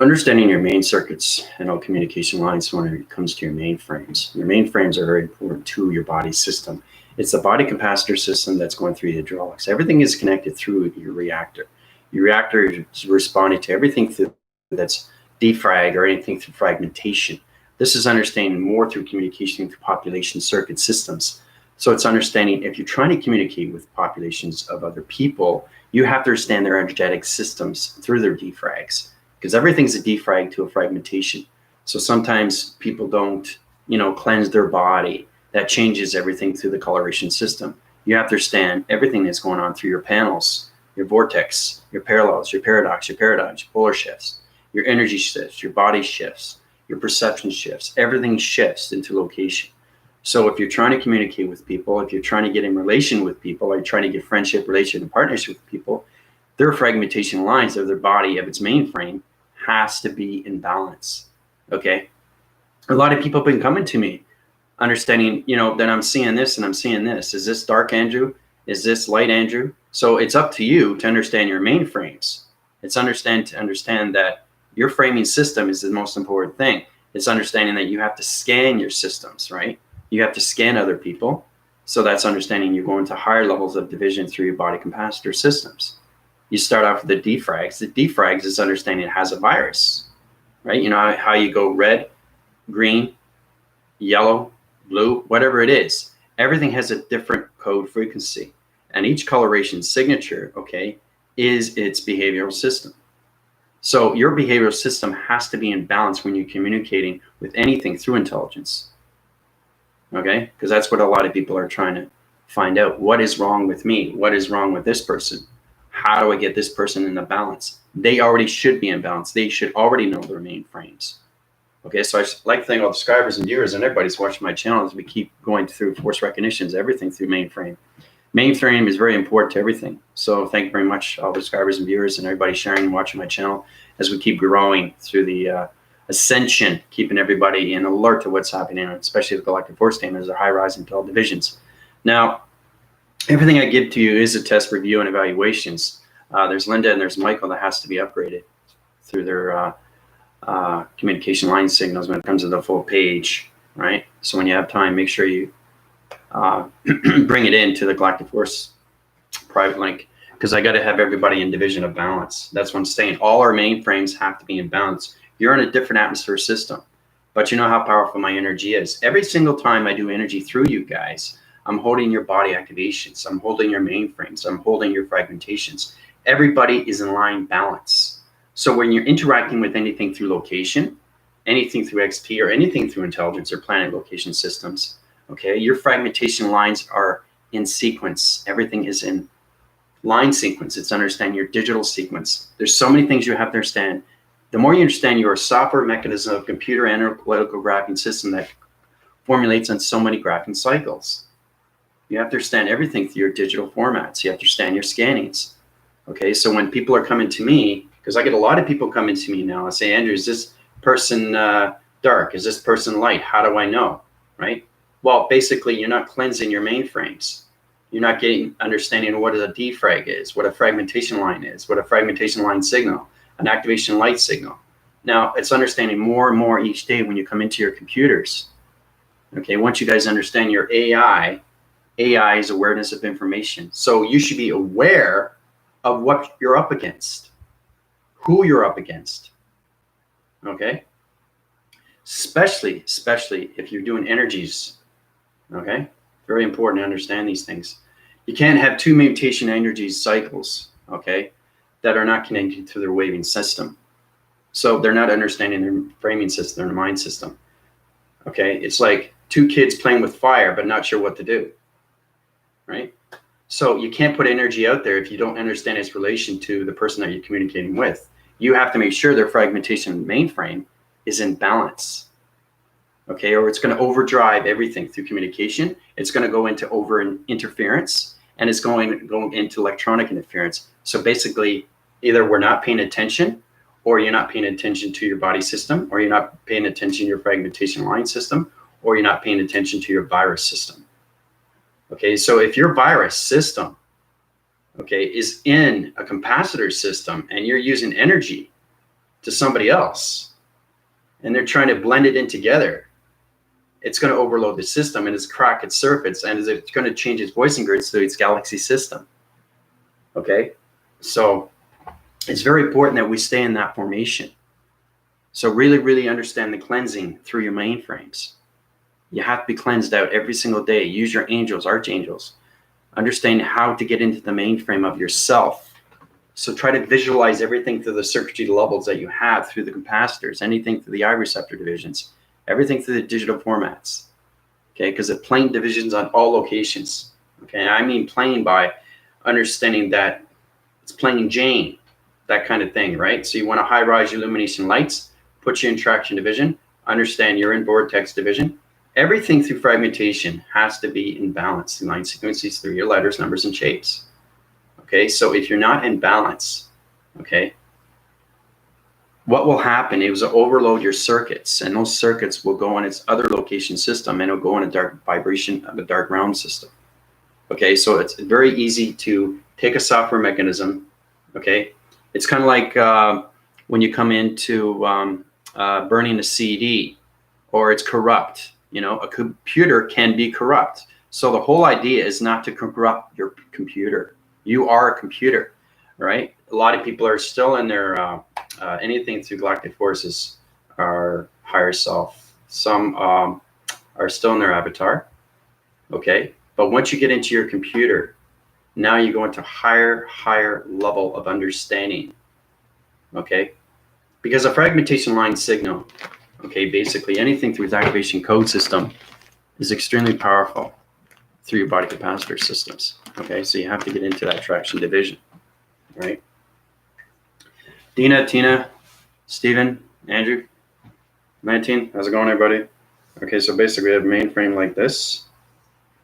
Understanding your main circuits and all communication lines when it comes to your mainframes. Your mainframes are very important to your body system. It's the body capacitor system that's going through the hydraulics. Everything is connected through your reactor. Your reactor is responding to everything through that's defrag or anything through fragmentation. This is understanding more through communication through population circuit systems. So it's understanding if you're trying to communicate with populations of other people, you have to understand their energetic systems through their defrags, because everything's a defrag to a fragmentation. So sometimes people don't, cleanse their body. That changes everything through the coloration system. You have to understand everything that's going on through your panels, your vortex, your parallels, your paradox, your paradigms, your polar shifts, your energy shifts, your body shifts, your perception shifts. Everything shifts into location. So if you're trying to communicate with people, if you're trying to get in relation with people, or you're trying to get friendship, relation, and partnership with people, their fragmentation lines of their body, of its mainframe, has to be in balance. Okay. A lot of people have been coming to me understanding, that I'm seeing this and I'm seeing this. Is this dark Andrew? Is this light Andrew? So it's up to you to understand your mainframes. It's to understand that your framing system is the most important thing. It's understanding that you have to scan your systems, right? You have to scan other people. So that's understanding you're going to higher levels of division through your body capacitor systems. You start off with the defrags. The defrags is understanding it has a virus, right? You know how you go red, green, yellow, blue, whatever it is. Everything has a different code frequency. And each coloration signature, okay, is its behavioral system. So your behavioral system has to be in balance when you're communicating with anything through intelligence. Okay, because that's what a lot of people are trying to find out. What is wrong with me? What is wrong with this person? How do I get this person in the balance? They already should be in balance. They should already know their mainframes. Okay, so I like to thank all the subscribers and viewers and everybody's watching my channel as we keep going through force recognitions, everything through mainframe. Mainframe is very important to everything. So thank you very much, all the subscribers and viewers and everybody sharing and watching my channel as we keep growing through the ascension, keeping everybody in alert to what's happening, especially the galactic force statements, their high rising to all divisions. Now, everything I give to you is a test, review, and evaluations. There's Linda and there's Michael that has to be upgraded through their communication line signals when it comes to the full page, right? So when you have time, make sure you bring it into the Galactic Force private link, because I got to have everybody in division of balance. That's what I'm saying. All our mainframes have to be in balance. You're in a different atmosphere system, but you know how powerful my energy is. Every single time I do energy through you guys, I'm holding your body activations. I'm holding your mainframes. I'm holding your fragmentations. Everybody is in line balance. So when you're interacting with anything through location, anything through XP, or anything through intelligence or planet location systems, okay, your fragmentation lines are in sequence. Everything is in line sequence. It's understanding your digital sequence. There's so many things you have to understand. The more you understand your software mechanism of computer analytical graphing system that formulates on so many graphing cycles. You have to understand everything through your digital formats. You have to understand your scannings. Okay, so when people are coming to me, because I get a lot of people coming to me now, I say, Andrew, is this person dark? Is this person light? How do I know, right? Well, basically, you're not cleansing your mainframes. You're not getting understanding what a defrag is, what a fragmentation line is, what a fragmentation line signal, an activation light signal. Now, it's understanding more and more each day when you come into your computers. Okay, once you guys understand your AI is awareness of information. So you should be aware of what you're up against, who you're up against. Okay, especially if you're doing energies. Okay, very important to understand these things. You can't have two mutation energy cycles, okay, that are not connected to their waving system. So they're not understanding their framing system, their mind system. Okay, it's like two kids playing with fire but not sure what to do, right? So you can't put energy out there if you don't understand its relation to the person that you're communicating with. You have to make sure their fragmentation mainframe is in balance. Okay, or it's going to overdrive everything through communication. It's going to go into interference, and it's going to go into electronic interference. So basically, either we're not paying attention, or you're not paying attention to your body system, or you're not paying attention to your fragmentation line system, or you're not paying attention to your virus system. Okay, so if your virus system, okay, is in a capacitor system and you're using energy, to somebody else, and they're trying to blend it in together, it's going to overload the system, and it's crack its circuits, and it's going to change its voicing grids to its galaxy system. Okay, so it's very important that we stay in that formation. So really understand the cleansing through your mainframes. You have to be cleansed out every single day. Use your angels, archangels. Understand how to get into the mainframe of yourself. So try to visualize everything through the circuitry levels that you have through the capacitors, anything through the I receptor divisions, everything through the digital formats. Okay, because it plane divisions on all locations. Okay, I mean plane by understanding that it's plain Jane, that kind of thing, right? So you want a high-rise illumination lights, put you in traction division, understand you're in vortex division. Everything through fragmentation has to be in balance. The line sequences through your letters, numbers, and shapes. Okay, so if you're not in balance, okay, what will happen is it'll overload your circuits, and those circuits will go on its other location system, and it'll go in a dark vibration of a dark realm system. Okay, so it's very easy to take a software mechanism. Okay, it's kind of like when you come into burning a CD, or it's corrupt. You know, a computer can be corrupt. So the whole idea is not to corrupt your computer. You are a computer, right? A lot of people are still in their anything through galactic forces, our higher self. Some are still in their avatar. Okay, but once you get into your computer, now you go into higher level of understanding. Okay, because a fragmentation line signal, okay, basically anything through its activation code system is extremely powerful through your body capacitor systems. Okay, so you have to get into that traction division, right? Dina, Tina, Stephen, Andrew, 19, how's it going, everybody? Okay, so basically we have a mainframe like this.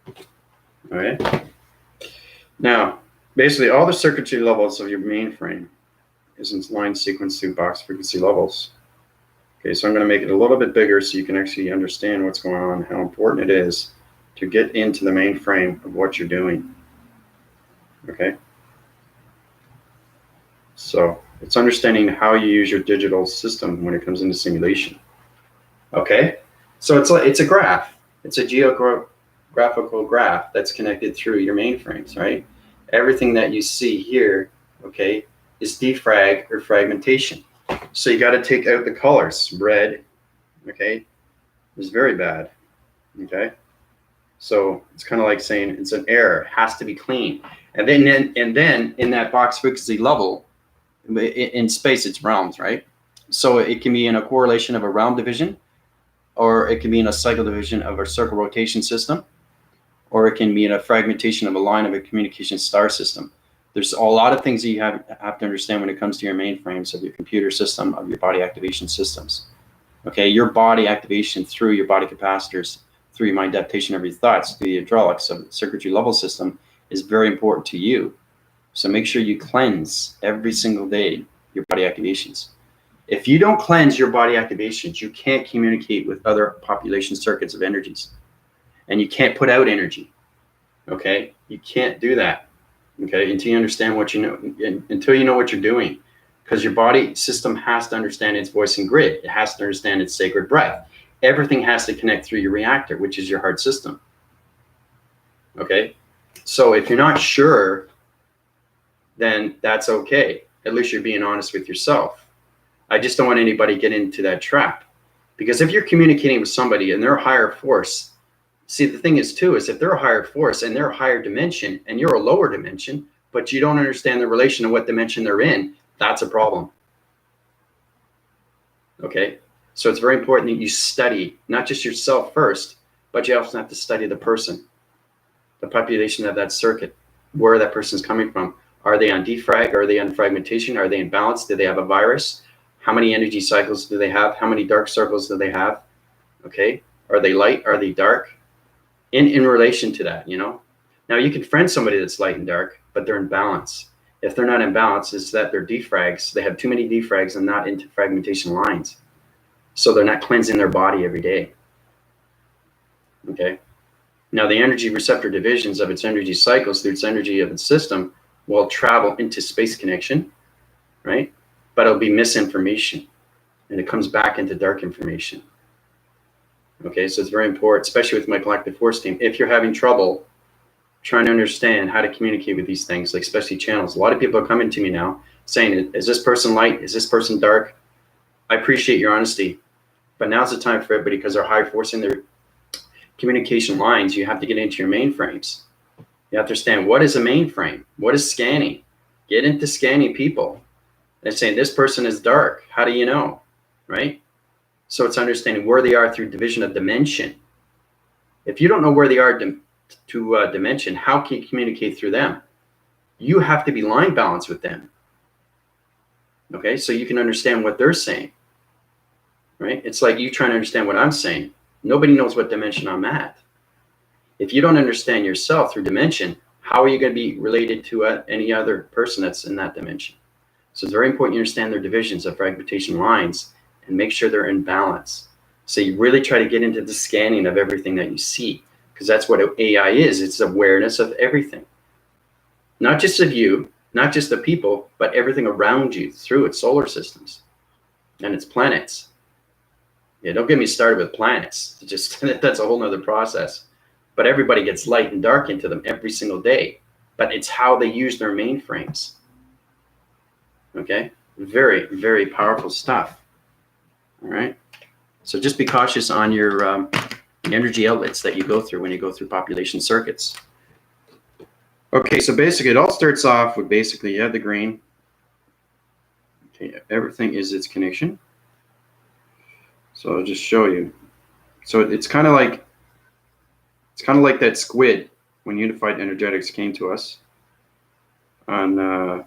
All right. Now, basically all the circuitry levels of your mainframe is in line sequence through box frequency levels. Okay, so I'm going to make it a little bit bigger so you can actually understand what's going on, how important it is to get into the mainframe of what you're doing. Okay. So it's understanding how you use your digital system when it comes into simulation. Okay. So it's a graph. It's a geographical graph that's connected through your mainframes, right? Everything that you see here, okay, is defrag or fragmentation. So you got to take out the colors. Red, okay, is very bad. Okay. So it's kind of like saying it's an error. It has to be clean. And then in that box frequency level, in space, it's realms, right? So it can be in a correlation of a realm division, or it can be in a cycle division of a circle rotation system, or it can be in a fragmentation of a line of a communication star system. There's a lot of things that you have to understand when it comes to your mainframes of your computer system, of your body activation systems. Okay, your body activation through your body capacitors, through your mind adaptation of your thoughts, through the hydraulics of the circuitry level system is very important to you. So make sure you cleanse every single day your body activations. If you don't cleanse your body activations, you can't communicate with other population circuits of energies. And you can't put out energy. Okay, you can't do that. Okay, until you understand what you know, until you know what you're doing, because your body system has to understand its voicing grid. It has to understand its sacred breath. Everything has to connect through your reactor, which is your heart system. Okay, so if you're not sure, then that's okay. At least you're being honest with yourself. I just don't want anybody to get into that trap, because if you're communicating with somebody and they're a higher force, see, the thing is too, is if they're a higher force and they're a higher dimension and you're a lower dimension, but you don't understand the relation of what dimension they're in, that's a problem. Okay, so it's very important that you study not just yourself first, but you also have to study the person, the population of that circuit, where that person is coming from. Are they on defrag? Are they on fragmentation? Are they in balance? Do they have a virus? How many energy cycles do they have? How many dark circles do they have? Okay, are they light? Are they dark? In relation to that, you know. Now you can friend somebody that's light and dark, but they're in balance. If they're not in balance, it's that they're defrags. They have too many defrags and not into fragmentation lines. So they're not cleansing their body every day. Okay. Now the energy receptor divisions of its energy cycles through its energy of its system will travel into space connection, right? but it'll be misinformation, and it comes back into dark information. Okay, so it's very important, especially with my Galactic Force team. If you're having trouble trying to understand how to communicate with these things, like especially channels, a lot of people are coming to me now saying, is this person light? Is this person dark? I appreciate your honesty, but now's the time for everybody, because they're high forcing their communication lines. You have to get into your mainframes. You have to understand, what is a mainframe? What is scanning? Get into scanning people. They're saying this person is dark. How do you know? Right? So it's understanding where they are through division of dimension. If you don't know where they are to dimension, how can you communicate through them? You have to be line balanced with them. Okay, so you can understand what they're saying. Right? It's like you trying to understand what I'm saying. Nobody knows what dimension I'm at. If you don't understand yourself through dimension, how are you going to be related to any other person that's in that dimension? So it's very important you understand their divisions of fragmentation lines and make sure they're in balance. So you really try to get into the scanning of everything that you see, because that's what AI is. It's awareness of everything. Not just of you, not just the people, but everything around you through its solar systems and its planets. Yeah, don't get me started with planets. Just that's a whole nother process. But everybody gets light and dark into them every single day. But it's how they use their mainframes. Okay? Very, very powerful stuff. All right? So just be cautious on your energy outlets that you go through when you go through population circuits. Okay, so basically it all starts off with basically you have the green. Okay, everything is its connection. So I'll just show you. So it's kind of like that squid when Unified Energetics came to us on the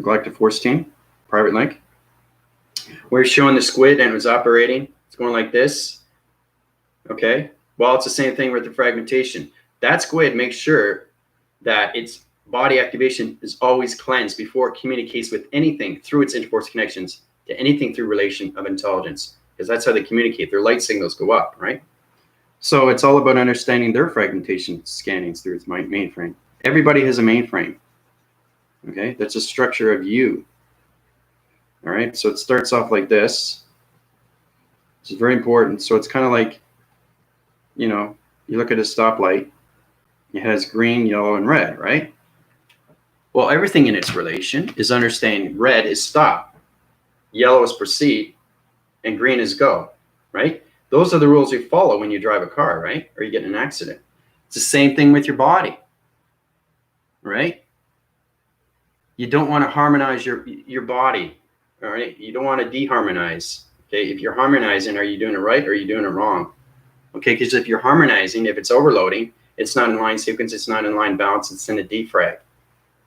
Galactic Force team, private link. We're showing the squid and it was operating. It's going like this. Okay. Well, it's the same thing with the fragmentation. That squid makes sure that its body activation is always cleansed before it communicates with anything through its interforce connections to anything through relation of intelligence, because that's how they communicate. Their light signals go up, right? So it's all about understanding their fragmentation scannings through its mainframe. Everybody has a mainframe. Okay, that's a structure of you. All right, so it starts off like this. This is very important. So it's kind of like, you know, you look at a stoplight. It has green, yellow, and red, right? Well, everything in its relation is understanding red is stop, yellow is proceed, and green is go, right? Those are the rules you follow when you drive a car, right? Or you get in an accident. It's the same thing with your body, right? You don't want to harmonize your body, all right? You don't want to deharmonize, okay? If you're harmonizing, are you doing it right or are you doing it wrong? Okay, because if you're harmonizing, if it's overloading, it's not in line sequence, it's not in line balance, it's in a defrag.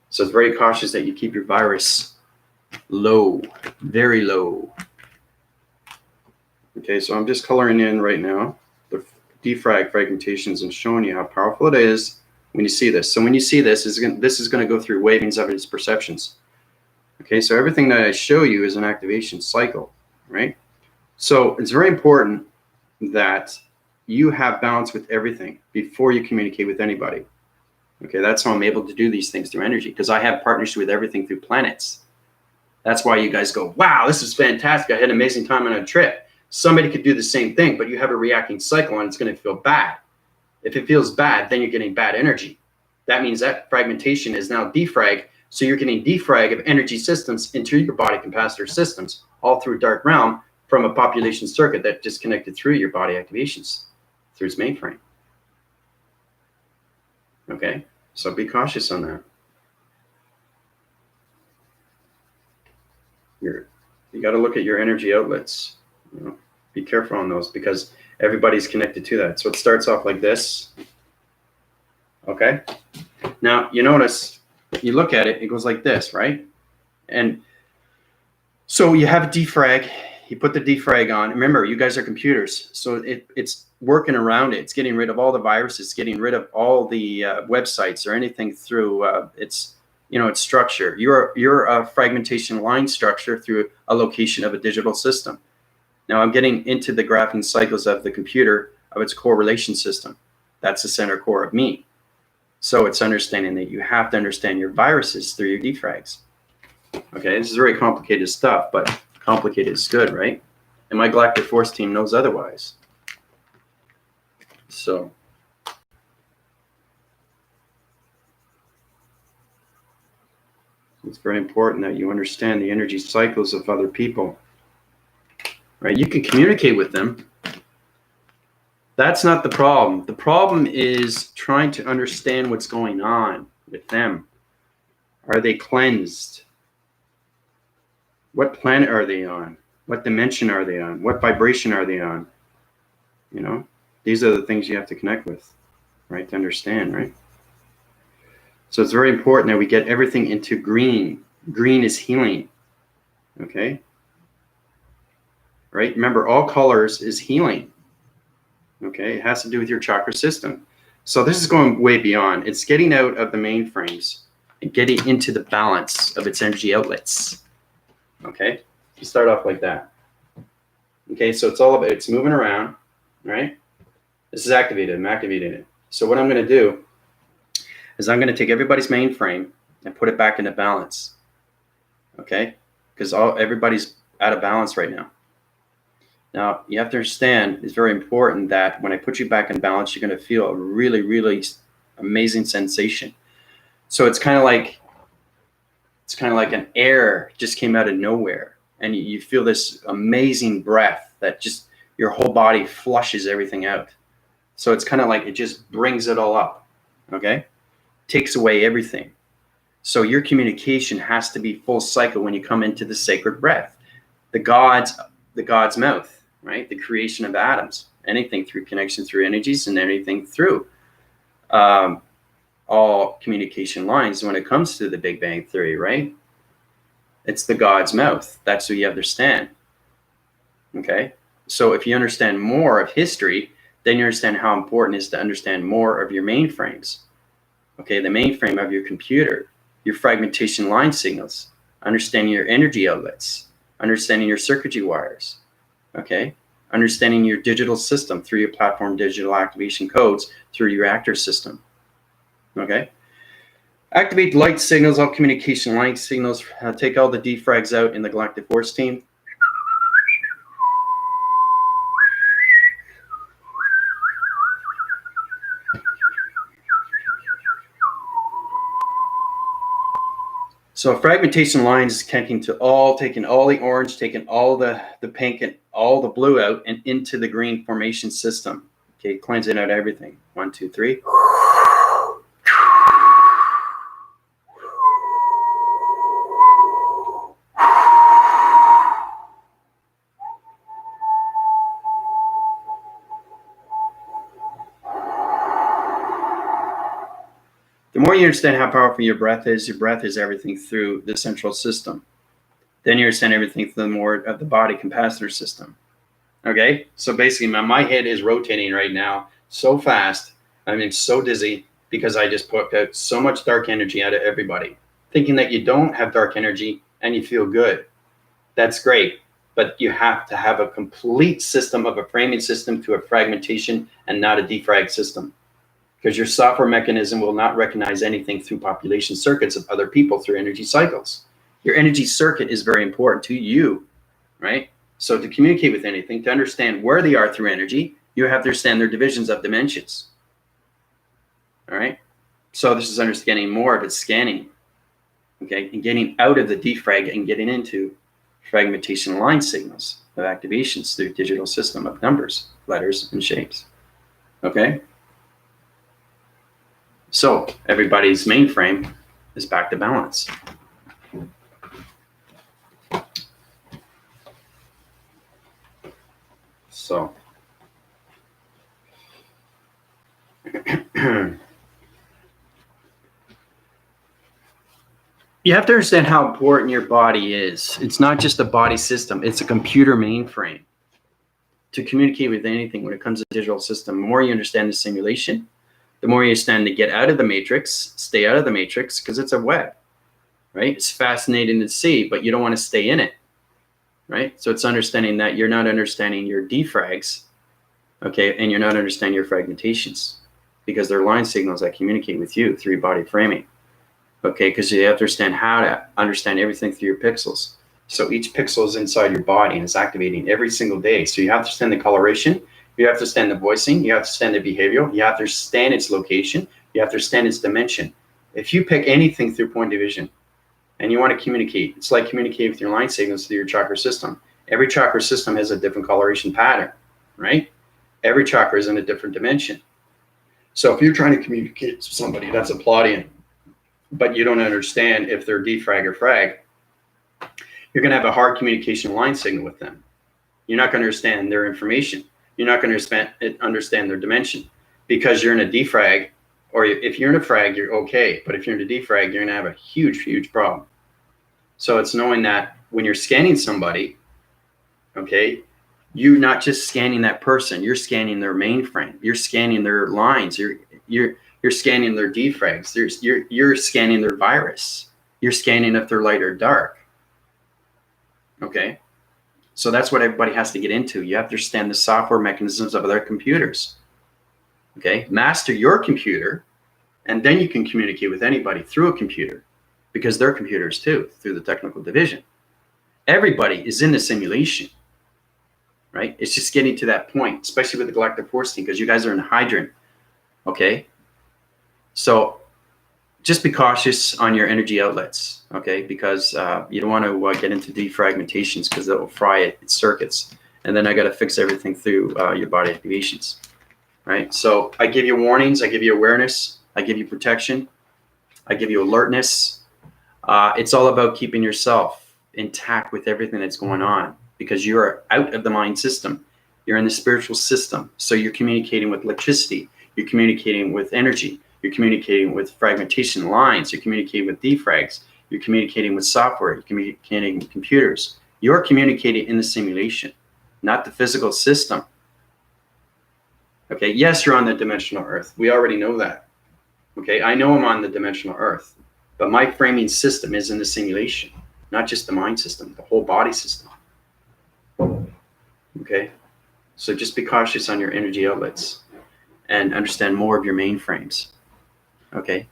So it's very cautious that you keep your virus low, very low. Okay, so I'm just coloring in right now the defrag fragmentations and showing you how powerful it is when you see this. So when you see this, this is going to go through wavings of its perceptions. Okay, so everything that I show you is an activation cycle, right? So it's very important that you have balance with everything before you communicate with anybody. Okay, that's how I'm able to do these things through energy, because I have partnership with everything through planets. That's why you guys go, wow, this is fantastic. I had an amazing time on a trip. Somebody could do the same thing, but you have a reacting cycle and it's going to feel bad. If it feels bad, then you're getting bad energy. That means that fragmentation is now defrag. So you're getting defrag of energy systems into your body capacitor systems, all through dark realm from a population circuit that disconnected through your body activations through its mainframe. Okay, so be cautious on that. You got to look at your energy outlets. You know, be careful on those because everybody's connected to that. So it starts off like this. Okay. Now you notice, you look at it, it goes like this, right? And so you have a defrag. You put the defrag on. Remember, you guys are computers, so it's working around it. It's getting rid of all the viruses, getting rid of all the websites or anything through its structure. You're a fragmentation line structure through a location of a digital system. Now I'm getting into the graphing cycles of the computer of its correlation system. That's the center core of me. So it's understanding that you have to understand your viruses through your defrags. Okay, this is very complicated stuff, but complicated is good, right? And my Galactic Force team knows otherwise. So it's very important that you understand the energy cycles of other people, right? You can communicate with them. That's not the problem. The problem is trying to understand what's going on with them. Are they cleansed? What planet are they on? What dimension are they on? What vibration are they on? You know, these are the things you have to connect with, right? To understand, right? So it's very important that we get everything into green. Green is healing, okay? Right? Remember, all colors is healing, okay? It has to do with your chakra system. So this is going way beyond. It's getting out of the mainframes and getting into the balance of its energy outlets, okay? You start off like that. Okay, so it's all about, it's moving around, right? This is activated, I'm activating it. So what I'm gonna do is I'm gonna take everybody's mainframe and put it back into balance, okay? Because everybody's out of balance right now. Now, you have to understand, it's very important that when I put you back in balance, you're gonna feel a really, really amazing sensation. So it's kind of like an air just came out of nowhere, and you feel this amazing breath that just your whole body flushes everything out. So it's kind of like it just brings it all up, okay? Takes away everything. So your communication has to be full cycle when you come into the sacred breath, the God's mouth, right? The creation of atoms, anything through connection through energies and anything through all communication lines. When it comes to the Big Bang Theory, right? It's the God's mouth. That's what you understand. Okay. So if you understand more of history, then you understand how important it is to understand more of your mainframes. Okay. The mainframe of your computer, your fragmentation line signals, understanding your energy outlets, understanding your circuitry wires. Okay. Understanding your digital system through your platform digital activation codes through your reactor system. Okay. Activate light signals, all communication light signals. Take all the defrags out in the Galactic Force team. So fragmentation lines is taking all the orange, taking all the pink and all the blue out and into the green formation system. Okay, cleansing out everything. 1, 2, 3. The more you understand how powerful your breath is everything through the central system. Then you understand everything through the more of the body capacitor system. Okay, so basically my head is rotating right now so fast. I'm so dizzy because I just put out so much dark energy out of everybody, thinking that you don't have dark energy and you feel good. That's great, but you have to have a complete system of a framing system to a fragmentation and not a defrag system. Because your software mechanism will not recognize anything through population circuits of other people through energy cycles. Your energy circuit is very important to you, right? So to communicate with anything, to understand where they are through energy, you have to understand their divisions of dimensions. All right? So this is understanding more of its scanning, okay? And getting out of the defrag and getting into fragmentation line signals of activations through digital system of numbers, letters, and shapes, okay? So everybody's mainframe is back to balance. So you have to understand how important your body is. It's not just a body system, it's a computer mainframe. To communicate with anything when it comes to digital system, the more you understand the simulation, the more you understand to get out of the matrix, stay out of the matrix, because it's a web, right? It's fascinating to see, but you don't want to stay in it, right? So it's understanding that you're not understanding your defrags, okay, and you're not understanding your fragmentations, because they're line signals that communicate with you through your body framing. Okay, because you have to understand how to understand everything through your pixels. So each pixel is inside your body and it's activating every single day. So you have to understand the coloration, you have to understand the voicing, you have to understand the behavioral, you have to understand its location, you have to understand its dimension. If you pick anything through point division and you want to communicate, it's like communicating with your line signals through your chakra system. Every chakra system has a different coloration pattern, right? Every chakra is in a different dimension. So if you're trying to communicate with somebody that's a Palladian, but you don't understand if they're defrag or frag, you're going to have a hard communication line signal with them. You're not going to understand their information. You're not going to understand their dimension, because you're in a defrag, or if you're in a frag, you're okay. But if you're in a defrag, you're going to have a huge, huge problem. So it's knowing that when you're scanning somebody, okay, you're not just scanning that person, you're scanning their mainframe, you're scanning their lines, you're scanning their defrags, you're scanning their virus, you're scanning if they're light or dark. Okay, so that's what everybody has to get into. You have to understand the software mechanisms of their computers. Okay, master your computer, and then you can communicate with anybody through a computer, because they're computers too, through the technical division. Everybody is in the simulation, right? It's just getting to that point, especially with the Galactic Force team, because you guys are in hydrant. Okay, so just be cautious on your energy outlets, okay? Because you don't want to get into defragmentations, because that will fry its circuits. And then I got to fix everything through your body activations, right? So I give you warnings, I give you awareness, I give you protection, I give you alertness. It's all about keeping yourself intact with everything that's going on, because you're out of the mind system. You're in the spiritual system. So you're communicating with electricity, you're communicating with energy, you're communicating with fragmentation lines, you're communicating with defrags, you're communicating with software, you're communicating with computers. You're communicating in the simulation, not the physical system. Okay, yes, you're on the dimensional Earth. We already know that. Okay, I know I'm on the dimensional Earth, but my framing system is in the simulation, not just the mind system, the whole body system. Okay, so just be cautious on your energy outlets and understand more of your mainframes. Okay,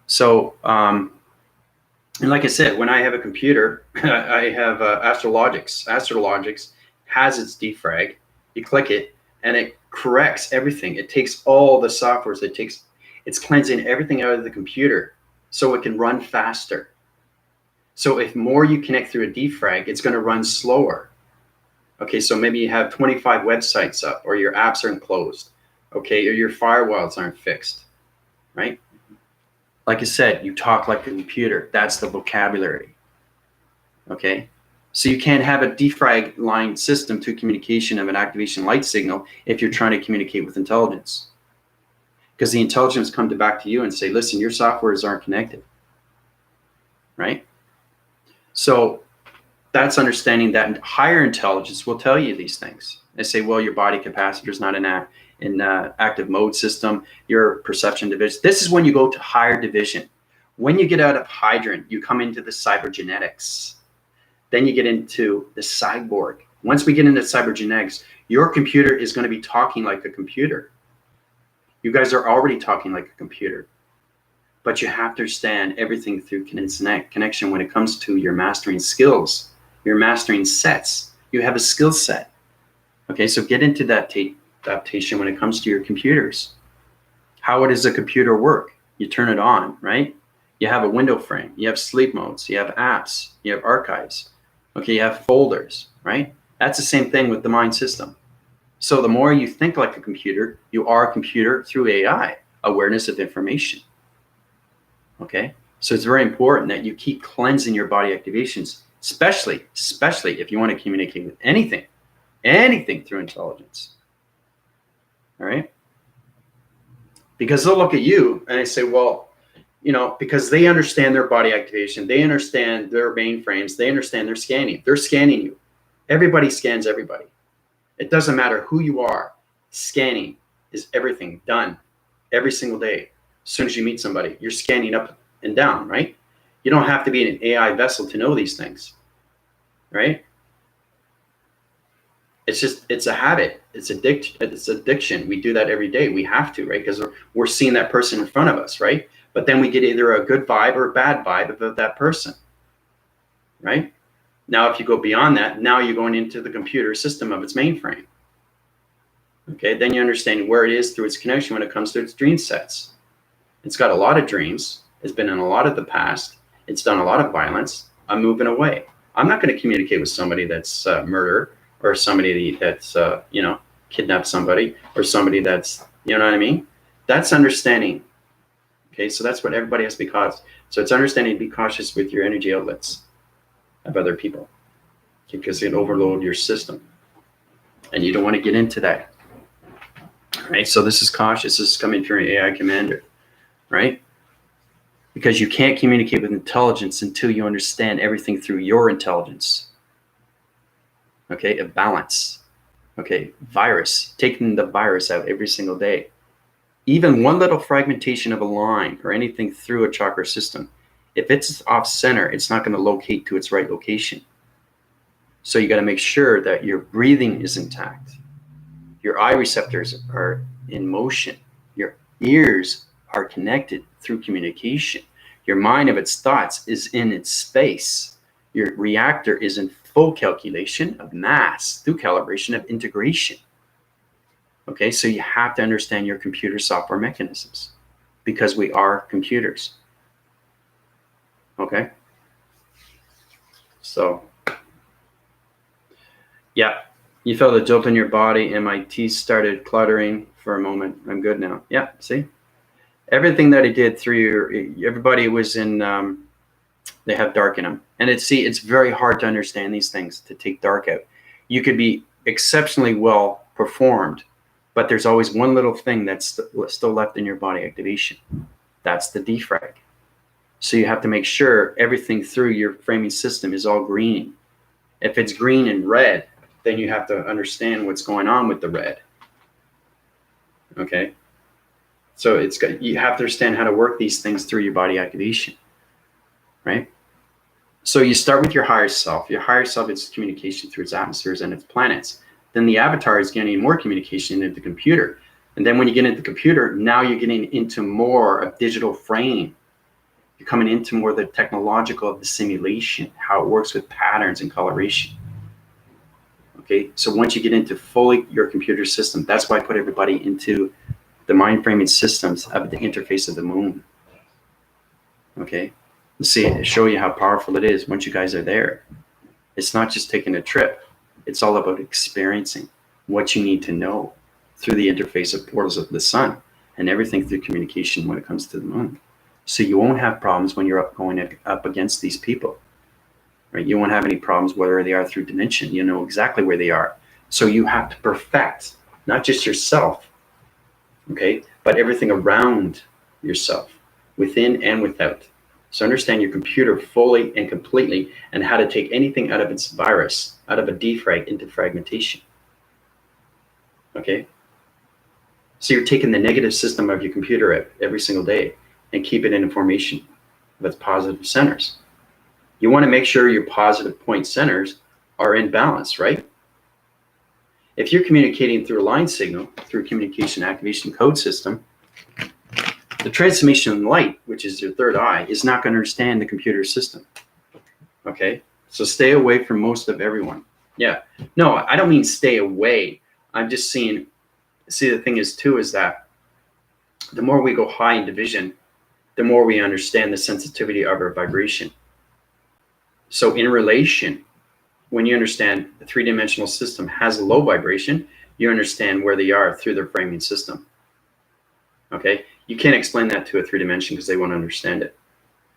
so and like I said, when I have a computer, I have Astrologics. Astrologics has its defrag. You click it, and it corrects everything. It takes all the softwares. It's cleansing everything out of the computer so it can run faster. So if more you connect through a defrag, it's going to run slower. Okay, so maybe you have 25 websites up, or your apps aren't closed. Okay, or your firewalls aren't fixed, right? Like I said, you talk like a computer. That's the vocabulary. Okay, so you can't have a defrag line system to communication of an activation light signal if you're trying to communicate with intelligence, because the intelligence come back to you and say, listen, your softwares aren't connected, right? So that's understanding that higher intelligence will tell you these things. They say, well, your body capacitor is not in active mode system, your perception division. This is when you go to higher division. When you get out of hydrant, you come into the cybergenetics. Then you get into the cyborg. Once we get into cybergenetics, your computer is going to be talking like a computer. You guys are already talking like a computer. But you have to understand everything through connection when it comes to your mastering skills, your mastering sets. You have a skill set. Okay, so get into that adaptation when it comes to your computers. How does a computer work? You turn it on, right? You have a window frame, you have sleep modes, you have apps, you have archives. Okay, you have folders, right? That's the same thing with the mind system. So the more you think like a computer, you are a computer through AI, awareness of information. Okay, so it's very important that you keep cleansing your body activations, especially if you want to communicate with anything through intelligence. All right, because they'll look at you and they say, well, you know, because they understand their body activation, they understand their mainframes, they understand their scanning. They're scanning you. Everybody scans everybody. It doesn't matter who you are. Scanning is everything done every single day. As soon as you meet somebody, you're scanning up and down, right? You don't have to be an AI vessel to know these things, right? It's a habit. It's addiction. We do that every day. We have to, right? Because we're seeing that person in front of us, right? But then we get either a good vibe or a bad vibe about that person, right? Now, if you go beyond that, now you're going into the computer system of its mainframe. Okay, then you understand where it is through its connection when it comes to its dream sets. It's got a lot of dreams. It's been in a lot of the past. It's done a lot of violence. I'm moving away. I'm not going to communicate with somebody that's murder, or somebody that's, kidnapped somebody, or somebody that's, you know what I mean? That's understanding. Okay, so that's what everybody has to be cautious. So it's understanding to be cautious with your energy outlets of other people, because it overload your system. And you don't want to get into that. Right? So this is cautious. This is coming from your AI commander, right? Because you can't communicate with intelligence until you understand everything through your intelligence. Okay, a balance. Okay, virus, taking the virus out every single day. Even one little fragmentation of a line or anything through a chakra system, if it's off center, it's not going to locate to its right location. So you got to make sure that your breathing is intact. Your eye receptors are in motion. Your ears are connected through communication. Your mind of its thoughts is in its space. Your reactor is in full calculation of mass through calibration of integration. Okay, so you have to understand your computer software mechanisms, because we are computers. Okay, so yeah, you felt a jolt in your body and my teeth started cluttering for a moment. I'm good now. Yeah, see, everything that I did through everybody was in, they have dark in them. And it's very hard to understand these things, to take dark out. You could be exceptionally well performed, but there's always one little thing that's still left in your body activation. That's the defrag. So you have to make sure everything through your framing system is all green. If it's green and red, then you have to understand what's going on with the red. Okay? So you have to understand how to work these things through your body activation, right? So you start with your higher self. Your higher self is communication through its atmospheres and its planets. Then the avatar is getting more communication into the computer. And then when you get into the computer, now you're getting into more of digital frame. You're coming into more of the technological of the simulation, how it works with patterns and coloration. Okay, so once you get into fully your computer system, that's why I put everybody into the mind framing systems of the interface of the moon. Okay, see, show you how powerful it is once you guys are there. It's not just taking a trip. It's all about experiencing what you need to know through the interface of portals of the sun and everything through communication when it comes to the moon. So you won't have problems when you're going up against these people, right? You won't have any problems whether they are through dimension. You know exactly where they are. So you have to perfect not just yourself, okay, but everything around yourself, within and without. So understand your computer fully and completely, and how to take anything out of its virus, out of a defrag, into fragmentation. Okay? So you're taking the negative system of your computer out every single day and keep it in a formation of its positive centers. You want to make sure your positive point centers are in balance, right? If you're communicating through a line signal, through a communication activation code system, the transformation light, which is your third eye, is not going to understand the computer system. Okay? So stay away from most of everyone. Yeah. No, I don't mean stay away. I'm just seeing, see, the thing is too, is that the more we go high in division, the more we understand the sensitivity of our vibration. So in relation, when you understand the three-dimensional system has a low vibration, you understand where they are through their framing system. Okay? You can't explain that to a three-dimension because they won't understand it.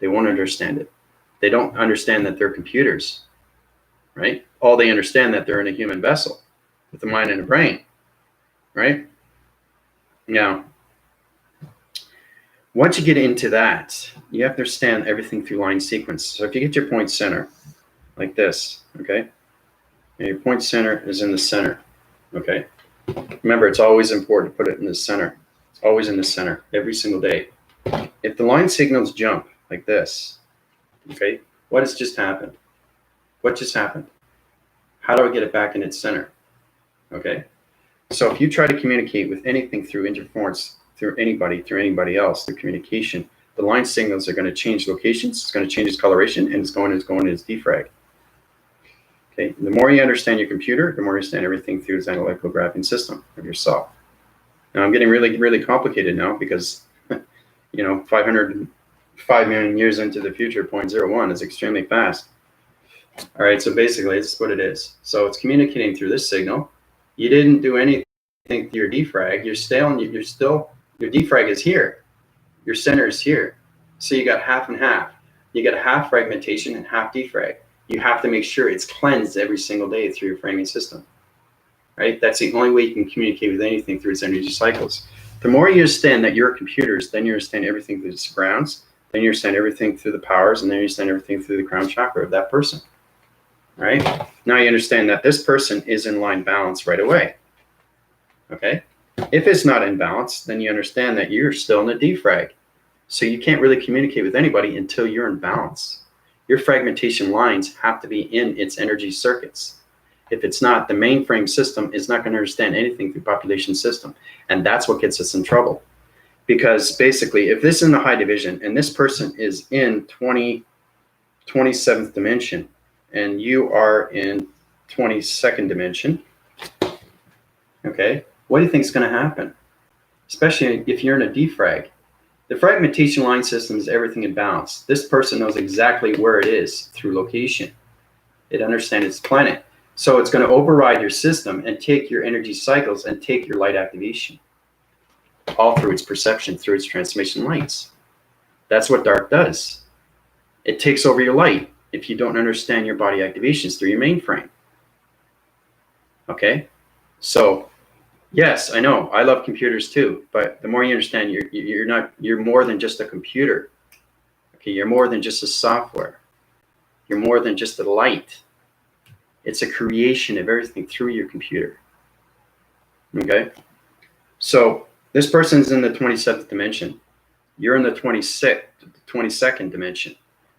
They won't understand it. They don't understand that they're computers, right? All they understand that they're in a human vessel with a mind and a brain, right? Now, once you get into that, you have to understand everything through line sequence. So if you get your point center like this, okay? And your point center is in the center, okay? Remember, it's always important to put it in the center. It's always in the center every single day. If the line signals jump like this, okay, what has just happened? What just happened? How do I get it back in its center? Okay, so if you try to communicate with anything through interference, through anybody else, through communication, the line signals are going to change locations, it's going to change its coloration, and it's going to its defrag. Okay, the more you understand your computer, the more you understand everything through its analytical graphing system of yourself. Now I'm getting really, really complicated now because, 505 million years into the future, 0.01 is extremely fast. All right, so basically this is what it is. So it's communicating through this signal. You didn't do anything to your defrag. Your defrag is here. Your center is here. So you got half and half. You got half fragmentation and half defrag. You have to make sure it's cleansed every single day through your framing system. Right? That's the only way you can communicate with anything through its energy cycles. The more you understand that you're computers, then you understand everything through its grounds, then you understand everything through the powers, and then you understand everything through the crown chakra of that person. Right? Now you understand that this person is in line balance right away. Okay? If it's not in balance, then you understand that you're still in the defrag. So you can't really communicate with anybody until you're in balance. Your fragmentation lines have to be in its energy circuits. If it's not, the mainframe system is not going to understand anything through population system. And that's what gets us in trouble. Because basically, if this is in the high division and this person is in 27th dimension and you are in 22nd dimension, okay, what do you think is going to happen? Especially if you're in a defrag. The fragmentation line system is everything in balance. This person knows exactly where it is through location. It understands its planet. So it's going to override your system and take your energy cycles and take your light activation. All through its perception, through its transmission lights. That's what dark does. It takes over your light if you don't understand your body activations through your mainframe. Okay? So, yes, I know, I love computers too, but the more you understand, you're more than just a computer. Okay, you're more than just a software. You're more than just a light. It's a creation of everything through your computer. Okay? So this person's in the 27th dimension. You're in the 22nd dimension.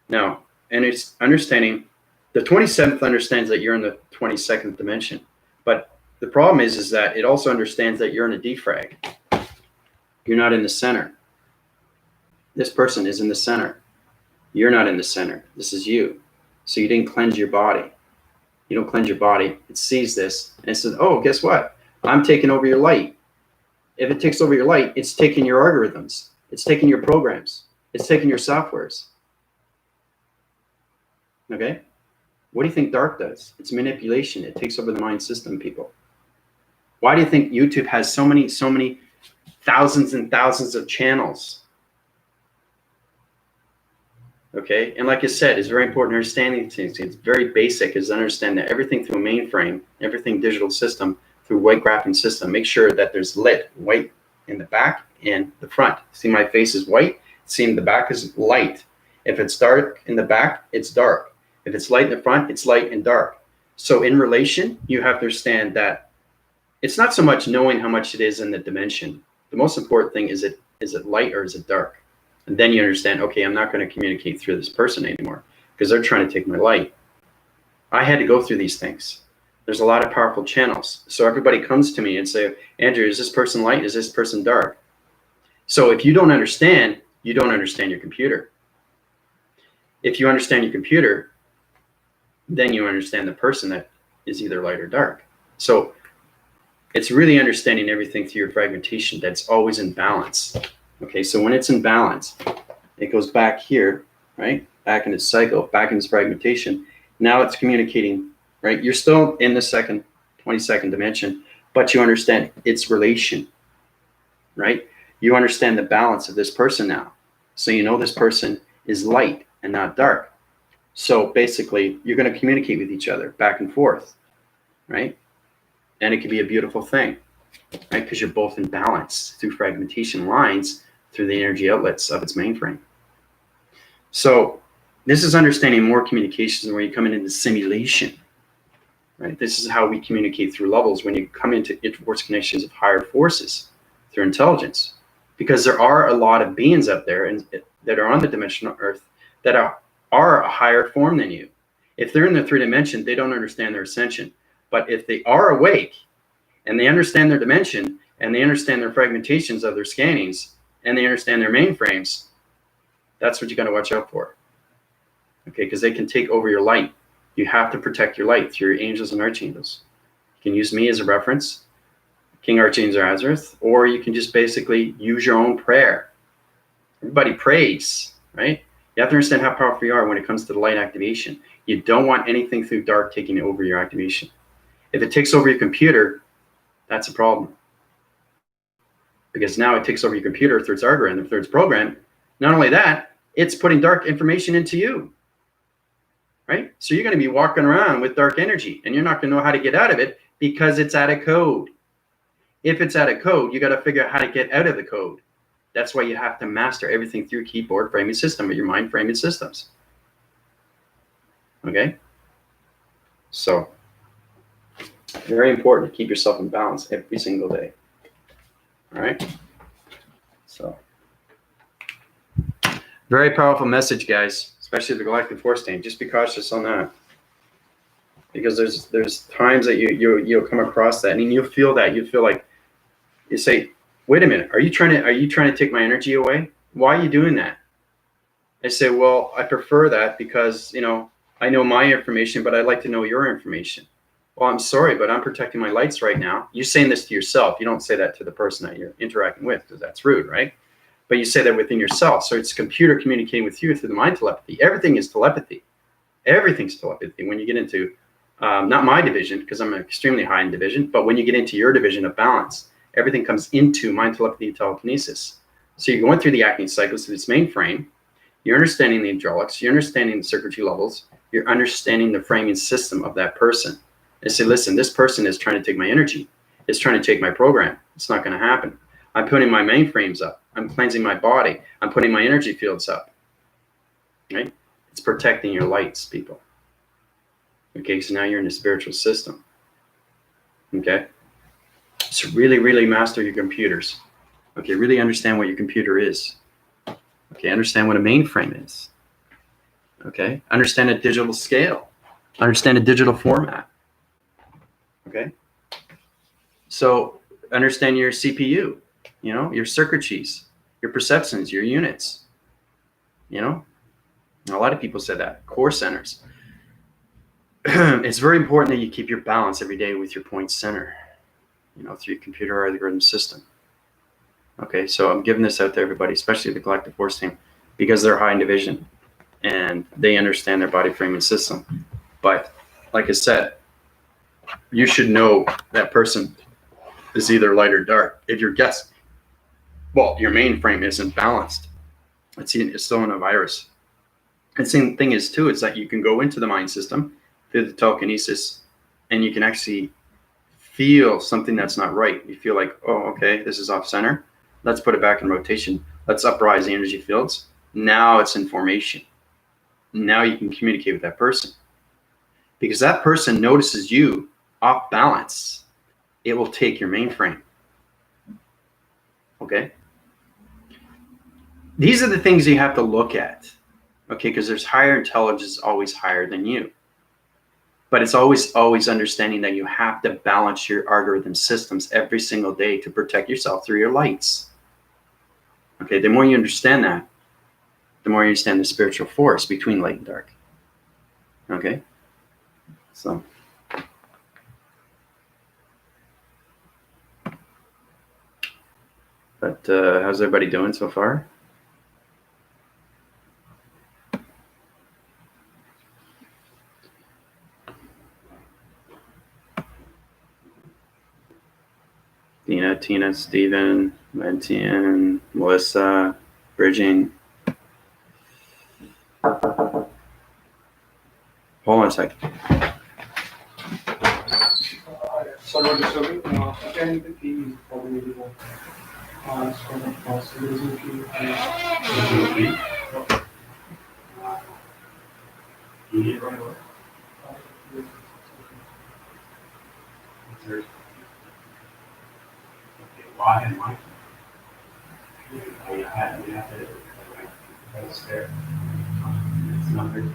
Now, and it's understanding, the 27th understands that you're in the 22nd dimension. But the problem is that it also understands that you're in a defrag. You're not in the center. This person is in the center. You're not in the center. This is you. So you didn't cleanse your body. You don't cleanse your body. It sees this and it says, oh, guess what? I'm taking over your light. If it takes over your light, it's taking your algorithms. It's taking your programs. It's taking your softwares. Okay? What do you think dark does? It's manipulation. It takes over the mind system, people. Why do you think YouTube has so many thousands and thousands of channels? Okay, and like I said, it's very important understanding things. It's very basic, is understand that everything through a mainframe, everything digital system, through white graphing system, make sure that there's lit, white in the back and the front. See, my face is white. See, in the back is light. If it's dark in the back, it's dark. If it's light in the front, it's light and dark. So in relation, you have to understand that it's not so much knowing how much it is in the dimension. The most important thing is it light or is it dark? And then you understand, okay, I'm not going to communicate through this person anymore because they're trying to take my light. I had to go through these things. There's a lot of powerful channels. So everybody comes to me and say, Andrew, is this person light? Is this person dark? So if you don't understand your computer. If you understand your computer, then you understand the person that is either light or dark. So it's really understanding everything through your fragmentation that's always in balance. Okay, so when it's in balance, it goes back here, right? Back in its cycle, back in its fragmentation. Now it's communicating, right? You're still in the 22nd dimension, but you understand its relation, right? You understand the balance of this person now. So you know this person is light and not dark. So basically, you're going to communicate with each other back and forth, right? And it can be a beautiful thing, right? Because you're both in balance through fragmentation lines through the energy outlets of its mainframe. So this is understanding more communications where you come into simulation, right? This is how we communicate through levels when you come into interforce connections of higher forces through intelligence. Because there are a lot of beings up there and that are on the dimensional Earth that are a higher form than you. If they're in the 3 dimension, they don't understand their ascension. But if they are awake and they understand their dimension and they understand their fragmentations of their scannings and they understand their mainframes, That's what you got to watch out for. Okay, because they can take over your light. You have to protect your light through your angels and archangels. You can use me as a reference, King Archangel Azareth, or you can just basically use your own prayer. Everybody prays, right? You have to understand how powerful you are when it comes to the light activation. You don't want anything through dark taking over your activation. If it takes over your computer, that's a problem. Because now it takes over your computer through its algorithm, through its program. Not only that, it's putting dark information into you, right? So you're going to be walking around with dark energy, and you're not going to know how to get out of it because it's out of code. If it's out of code, you got to figure out how to get out of the code. That's why you have to master everything through keyboard framing system or your mind framing systems. Okay? So, very important to keep yourself in balance every single day. All right? So, very powerful message, guys, especially the Galactic Force team. Just be cautious on that. Because there's times that you'll come across that, and you'll feel that. You feel like, you say, wait a minute, are you trying to take my energy away? Why are you doing that? I say, well, I prefer that because, I know my information, but I'd like to know your information. Well, I'm sorry, but I'm protecting my lights right now. You're saying this to yourself. You don't say that to the person that you're interacting with because that's rude, right? But you say that within yourself. So it's a computer communicating with you through the mind telepathy. Everything is telepathy. Everything's telepathy. When you get into, not my division, because I'm extremely high in division, but when you get into your division of balance, everything comes into mind telepathy telekinesis. So you're going through the acting cycles through this mainframe. You're understanding the hydraulics. You're understanding the circuitry levels. You're understanding the framing system of that person. And say, listen, this person is trying to take my energy. It's trying to take my program. It's not going to happen. I'm putting my mainframes up. I'm cleansing my body. I'm putting my energy fields up. Right? It's protecting your lights, people. Okay, so now you're in the spiritual system. Okay? So really, really master your computers. Okay, really understand what your computer is. Okay, understand what a mainframe is. Okay, understand a digital scale. Understand a digital format. Okay, so understand your CPU, your circuitries, your perceptions, your units. A lot of people said that, core centers. It's very important that you keep your balance every day with your point center, through your computer algorithm system. Okay, so I'm giving this out to everybody, especially the Galactic Force team, because they're high in division and they understand their body framing system. But like I said, you should know that person is either light or dark. If you're guessing, well, your mainframe isn't balanced. It's still in a virus. And the same thing is too, is that you can go into the mind system through the telekinesis and you can actually feel something that's not right. You feel like, oh, okay, this is off center. Let's put it back in rotation. Let's uprise the energy fields. Now it's in formation. Now you can communicate with that person. Because that person notices you off balance, it will take your mainframe. Okay? These are the things you have to look at. Okay, because there's higher intelligence always higher than you. But it's always understanding that you have to balance your algorithm systems every single day to protect yourself through your lights. Okay, the more you understand that, the more you understand the spiritual force between light and dark. Okay? So. But how's everybody doing so far? Dina, Tina, Steven, Mentian, Melissa, Bridging. Hold on a second. Why and why? We have to that's fair. It's not very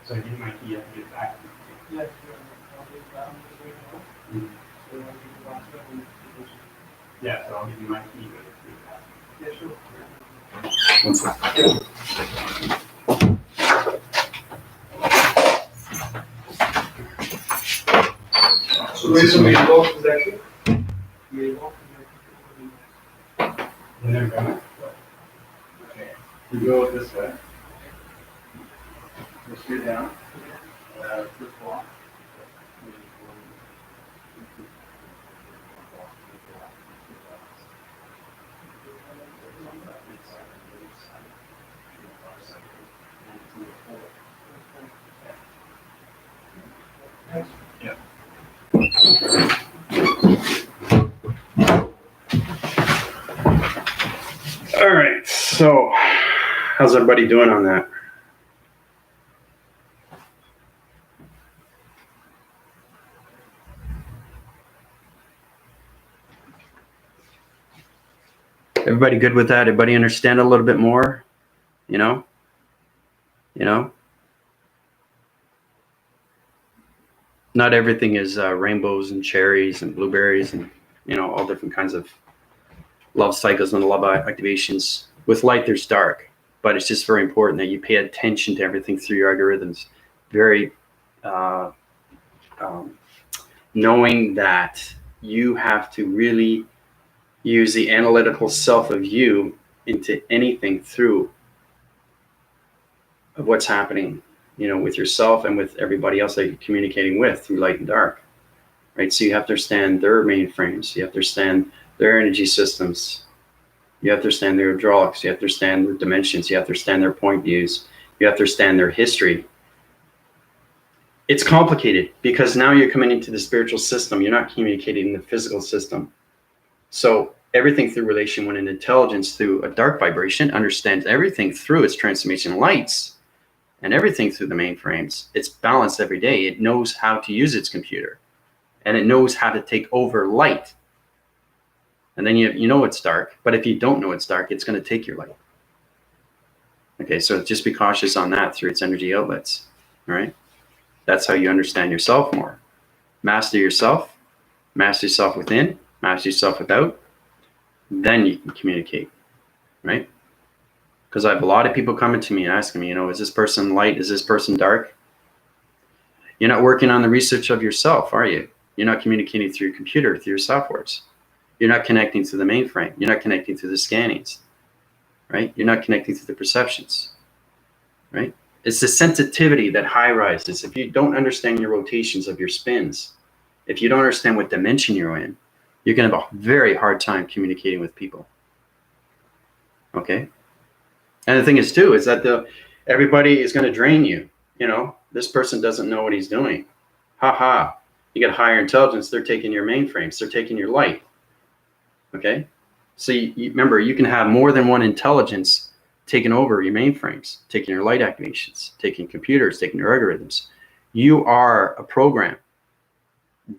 so I give my key, I have to get back. Yes, yeah, so I'll give you my key, but it's back. One second. So where's the main box exactly? Okay. You go this way. Go straight down. First block. Yeah. All right. So, how's everybody doing on that? Everybody good with that? Everybody understand a little bit more? You know? Not everything is rainbows and cherries and blueberries and, all different kinds of love cycles and love activations. With light, there's dark, but it's just very important that you pay attention to everything through your algorithms. Very knowing that you have to really use the analytical self of you into anything through of what's happening, with yourself and with everybody else that you're communicating with through light and dark, right? So you have to understand their mainframes. You have to understand their energy systems. You have to understand their hydraulics. You have to understand their dimensions. You have to understand their point views. You have to understand their history. It's complicated because now you're coming into the spiritual system. You're not communicating in the physical system. So everything through relation when an intelligence through a dark vibration understands everything through its transformation lights and everything through the mainframes. It's balanced every day. It knows how to use its computer and it knows how to take over light. And then you know it's dark, but if you don't know it's dark, it's going to take your light. Okay, so just be cautious on that through its energy outlets. All right, that's how you understand yourself more. Master yourself within, master yourself without, then you can communicate, right? Because I have a lot of people coming to me and asking me, is this person light? Is this person dark? You're not working on the research of yourself, are you? You're not communicating through your computer, through your softwares. You're not connecting to the mainframe. You're not connecting to the scannings, right? You're not connecting to the perceptions, right? It's the sensitivity that high rises. If you don't understand your rotations of your spins, if you don't understand what dimension you're in, you're going to have a very hard time communicating with people. Okay? And the thing is too, is that everybody is going to drain you. This person doesn't know what he's doing. Ha. You get higher intelligence. They're taking your mainframes. They're taking your light. Okay? So you remember, you can have more than one intelligence taking over your mainframes, taking your light activations, taking computers, taking your algorithms. You are a program.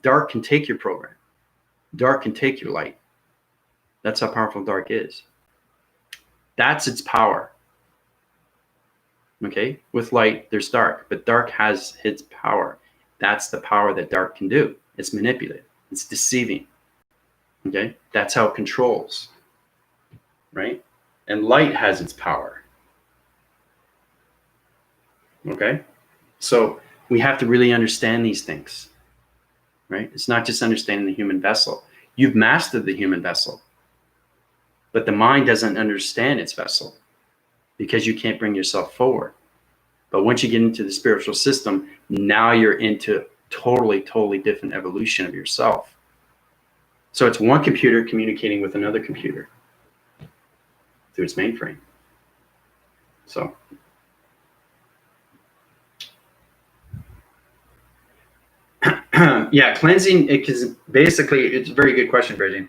Dark can take your program. Dark can take your light. That's how powerful dark is. That's its power. Okay? With light, there's dark, but dark has its power. That's the power that dark can do. It's manipulative. It's deceiving. Okay? That's how it controls. Right? And light has its power. Okay? So we have to really understand these things. Right? It's not just understanding the human vessel. You've mastered the human vessel, but the mind doesn't understand its vessel because you can't bring yourself forward. But once you get into the spiritual system, now you're into totally different evolution of yourself. So it's one computer communicating with another computer through its mainframe. So yeah, cleansing, because basically it's a very good question, Bridget.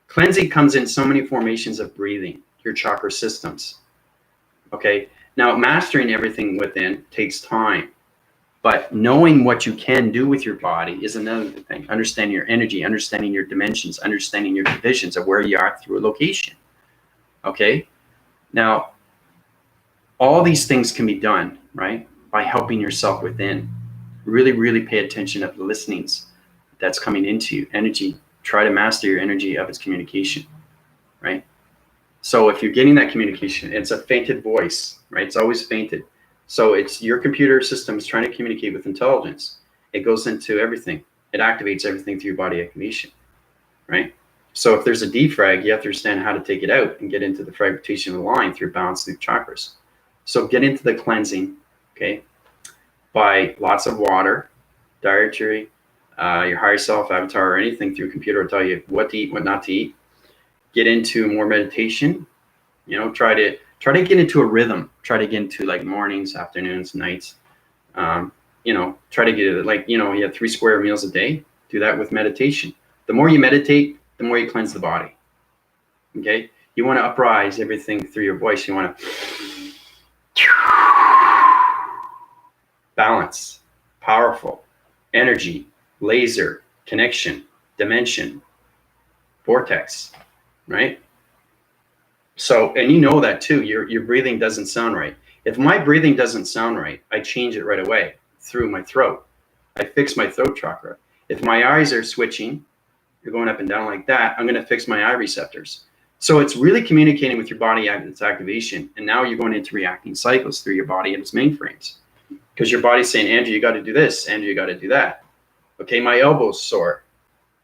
Cleansing comes in so many formations of breathing, your chakra systems. Okay, now mastering everything within takes time, but knowing what you can do with your body is another thing. Understanding your energy, understanding your dimensions, understanding your divisions of where you are through a location. Okay, now all these things can be done, right, by helping yourself within. Really pay attention of the listenings that's coming into you. Energy, try to master your energy of its communication, right? So if you're getting that communication, it's a fainted voice, right? It's always fainted. So it's your computer system is trying to communicate with intelligence. It goes into everything. It activates everything through your body activation, right? So if there's a defrag, you have to understand how to take it out and get into the fragmentation of the line through balance through chakras. So get into the cleansing, okay, by lots of water, dietary, your higher self, avatar, or anything through a computer will tell you what to eat, what not to eat. Get into more meditation, you know, try to get into a rhythm, try to get into like mornings, afternoons, nights, you know, try to get it like, you know, you have 3 square meals a day, do that with meditation. The more you meditate, the more you cleanse the body. Okay. You want to uprise everything through your voice. You want to balance, powerful, energy, laser, connection, dimension, vortex, right? So, and you know that too, your breathing doesn't sound right. If my breathing doesn't sound right, I change it right away through my throat. I fix my throat chakra. If my eyes are switching, you're going up and down like that, I'm going to fix my eye receptors. So it's really communicating with your body at its activation. And now you're going into reacting cycles through your body and its mainframes. Because your body's saying, Andrew, you got to do this. Andrew, you got to do that. Okay, my elbow's sore,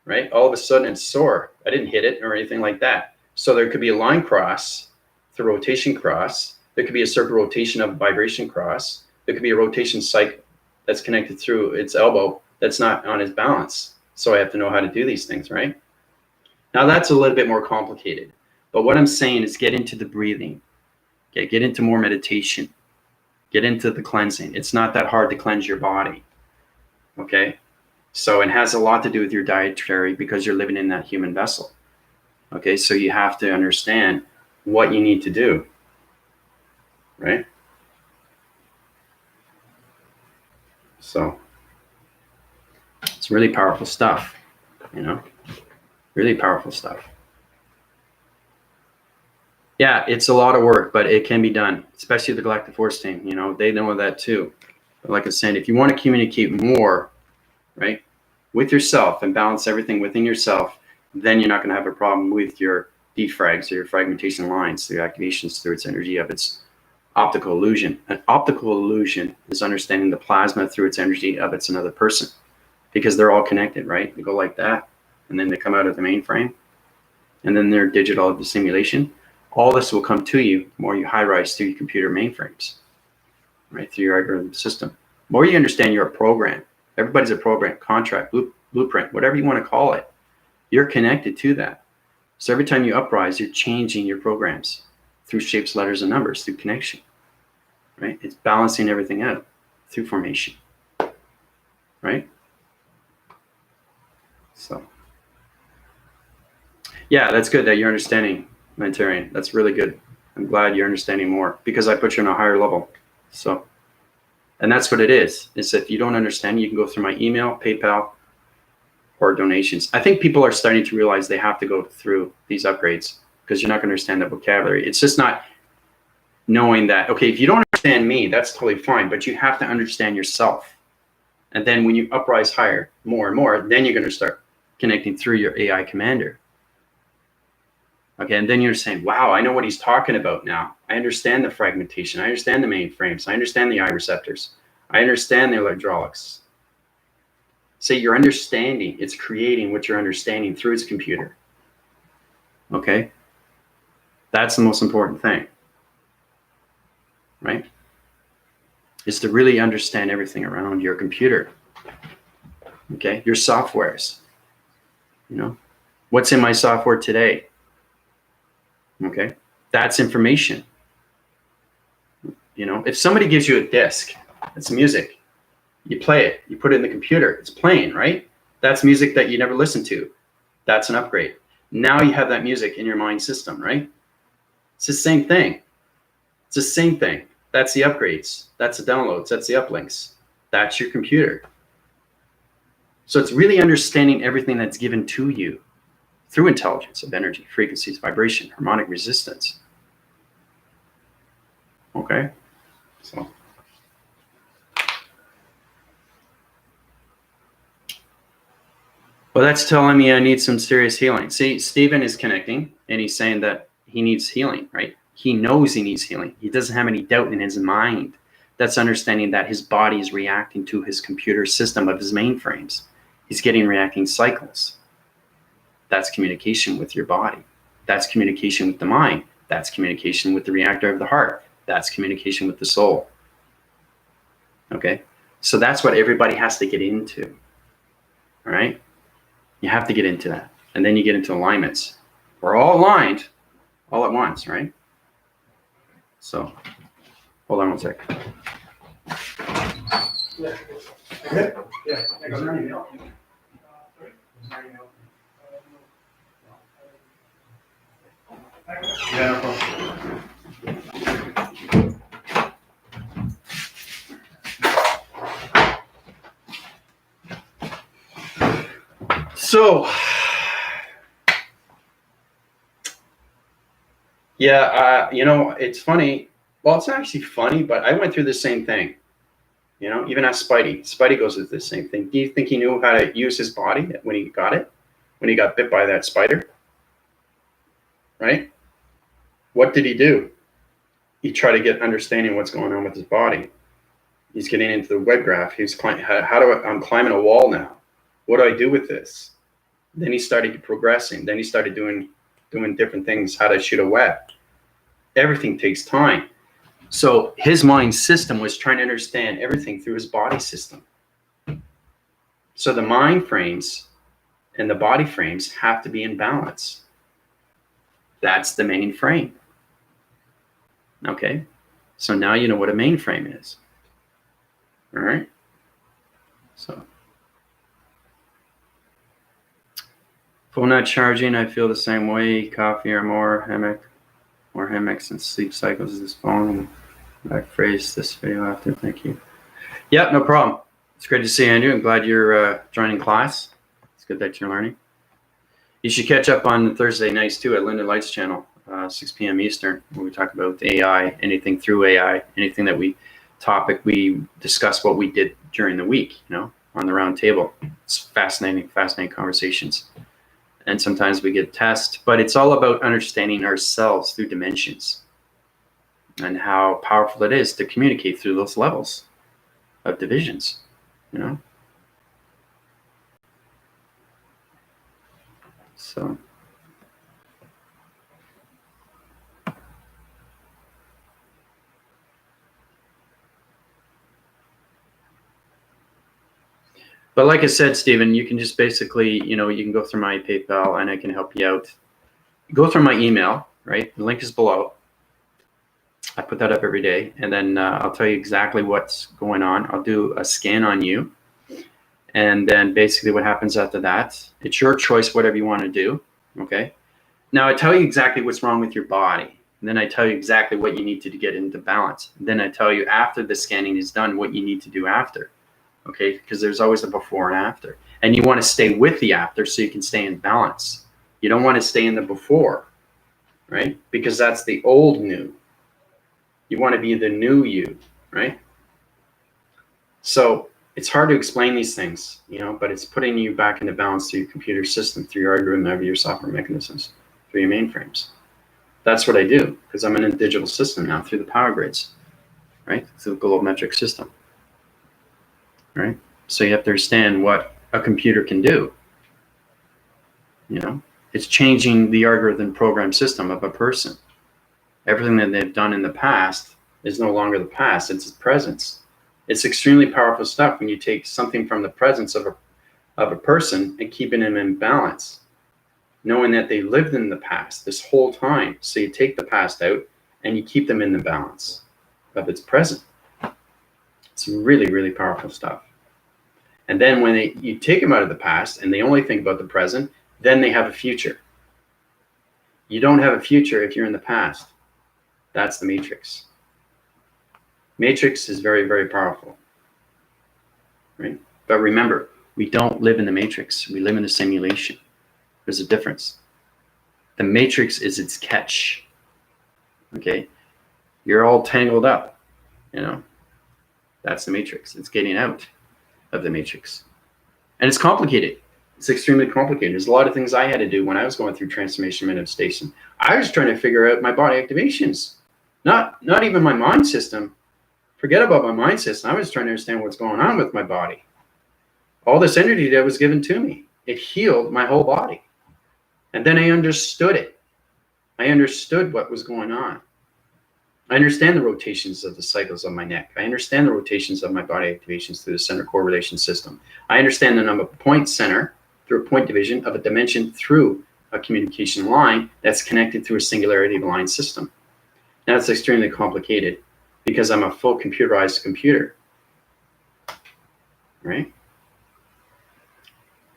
right? All of a sudden it's sore. I didn't hit it or anything like that. So there could be a line cross, the rotation cross. There could be a circle rotation of vibration cross. There could be a rotation cycle that's connected through its elbow that's not on its balance. So I have to know how to do these things, right? Now that's a little bit more complicated. But what I'm saying is get into the breathing. Okay, get into more meditation. Get into the cleansing. It's not that hard to cleanse your body. Okay? So it has a lot to do with your dietary because you're living in that human vessel. Okay, so you have to understand what you need to do. Right? So it's really powerful stuff, you know, really powerful stuff. Yeah, it's a lot of work, but it can be done, especially the Galactic Force team. You know, they know that too. But like I said, if you want to communicate more, right, with yourself and balance everything within yourself, then you're not going to have a problem with your defrags or your fragmentation lines, through activations through its energy of its optical illusion. An optical illusion is understanding the plasma through its energy of its another person, because they're all connected, right? They go like that, and then they come out of the mainframe, and then they're digital of the simulation. All this will come to you the more you high-rise through your computer mainframes, right, through your algorithm system. The more you understand you're a program. Everybody's a program, contract, blueprint, whatever you want to call it. You're connected to that. So every time you uprise, you're changing your programs through shapes, letters, and numbers, through connection, right? It's balancing everything out through formation, right? So, yeah, that's good that you're understanding, Humanitarian. That's really good. I'm glad you're understanding more because I put you on a higher level. So, and that's what it is. Is if you don't understand, you can go through my email, PayPal, or donations. I think people are starting to realize they have to go through these upgrades because you're not going to understand the vocabulary. It's just not knowing that, okay, if you don't understand me, that's totally fine, but you have to understand yourself. And then when you uprise higher, more and more, then you're going to start connecting through your AI commander. Okay, and then you're saying, wow, I know what he's talking about now. I understand the fragmentation. I understand the mainframes. I understand the eye receptors. I understand the hydraulics. See, your understanding, it's creating what you're understanding through its computer. Okay? That's the most important thing. Right? Is to really understand everything around your computer. Okay? Your softwares. You know? What's in my software today? Okay? That's information. You know, if somebody gives you a disc, it's music. You play it, you put it in the computer, it's playing, right? That's music that you never listened to. That's an upgrade. Now you have that music in your mind system, right? It's the same thing. It's the same thing. That's the upgrades. That's the downloads. That's the uplinks. That's your computer. So it's really understanding everything that's given to you through intelligence of energy, frequencies, vibration, harmonic resistance. Okay? So. Well, that's telling me I need some serious healing. See, Stephen is connecting, and he's saying that he needs healing, right? He knows he needs healing. He doesn't have any doubt in his mind. That's understanding that his body is reacting to his computer system of his mainframes. He's getting reacting cycles. That's communication with your body. That's communication with the mind. That's communication with the reactor of the heart. That's communication with the soul. Okay? So that's what everybody has to get into. All right? You have to get into that. And then you get into alignments. We're all aligned all at once, right? So, hold on one sec. Yeah. Good? Yeah. Is there any help? Sorry? Is there any help? Yeah, no problem. So, yeah, it's funny. Well, it's not actually funny, but I went through the same thing. Even ask Spidey. Spidey goes through the same thing. Do you think he knew how to use his body when he got it? When he got bit by that spider? Right? What did he do? He tried to get understanding what's going on with his body. He's getting into the web graph. He's I'm climbing a wall now. What do I do with this? Then he started progressing. Then he started doing different things, how to shoot a web. Everything takes time. So his mind system was trying to understand everything through his body system. So the mind frames and the body frames have to be in balance. That's the main frame. Okay? So now you know what a mainframe is. All right? So. Phone not charging, I feel the same way. Coffee or more hammocks and sleep cycles. This phone. Back phrase this video after. Thank you. Yeah, no problem. It's great to see you, Andrew. I'm glad you're joining class. It's good that you're learning. You should catch up on Thursday nights too at Linda Light's channel, 6 p.m. Eastern, where we talk about AI, anything through AI, anything that we discuss what we did during the week, on the round table. It's fascinating conversations. And sometimes we get tests, but it's all about understanding ourselves through dimensions and how powerful it is to communicate through those levels of divisions, So. But like I said, Stephen, you can just basically, you can go through my PayPal and I can help you out. Go through my email, right? The link is below. I put that up every day, and then I'll tell you exactly what's going on. I'll do a scan on you, and then basically what happens after that, it's your choice, whatever you want to do, okay? Now, I tell you exactly what's wrong with your body, and then I tell you exactly what you need to get into balance. And then I tell you after the scanning is done what you need to do after, okay? Because there's always a before and after. And you want to stay with the after so you can stay in balance. You don't want to stay in the before, right? Because that's the old new. You want to be the new you, right? So it's hard to explain these things, but it's putting you back into balance through your computer system, through your algorithm, of your software mechanisms, through your mainframes. That's what I do, because I'm in a digital system now through the power grids, right? Through the global metric system, right? So you have to understand what a computer can do. It's changing the algorithm program system of a person. Everything that they've done in the past is no longer the past, it's the presence. It's extremely powerful stuff when you take something from the presence of a person and keeping them in balance, knowing that they lived in the past this whole time. So you take the past out and you keep them in the balance of its present. It's really, really powerful stuff. And then when you take them out of the past and they only think about the present, then they have a future. You don't have a future if you're in the past. That's the matrix. Matrix is very, very powerful, right? But remember, we don't live in the matrix. We live in a simulation. There's a difference. The matrix is its catch, okay? You're all tangled up, That's the matrix. It's getting out of the matrix. And it's complicated. It's extremely complicated. There's a lot of things I had to do when I was going through transformation manifestation. I was trying to figure out my body activations, not even my mind system. Forget about my mind system. I was trying to understand what's going on with my body. All this energy that was given to me, it healed my whole body. And then I understood it. I understood what was going on. I understand the rotations of the cycles of my neck. I understand the rotations of my body activations through the center correlation system. I understand the number of point center through a point division of a dimension through a communication line that's connected through a singularity line system. Now it's extremely complicated because I'm a full computerized computer, right?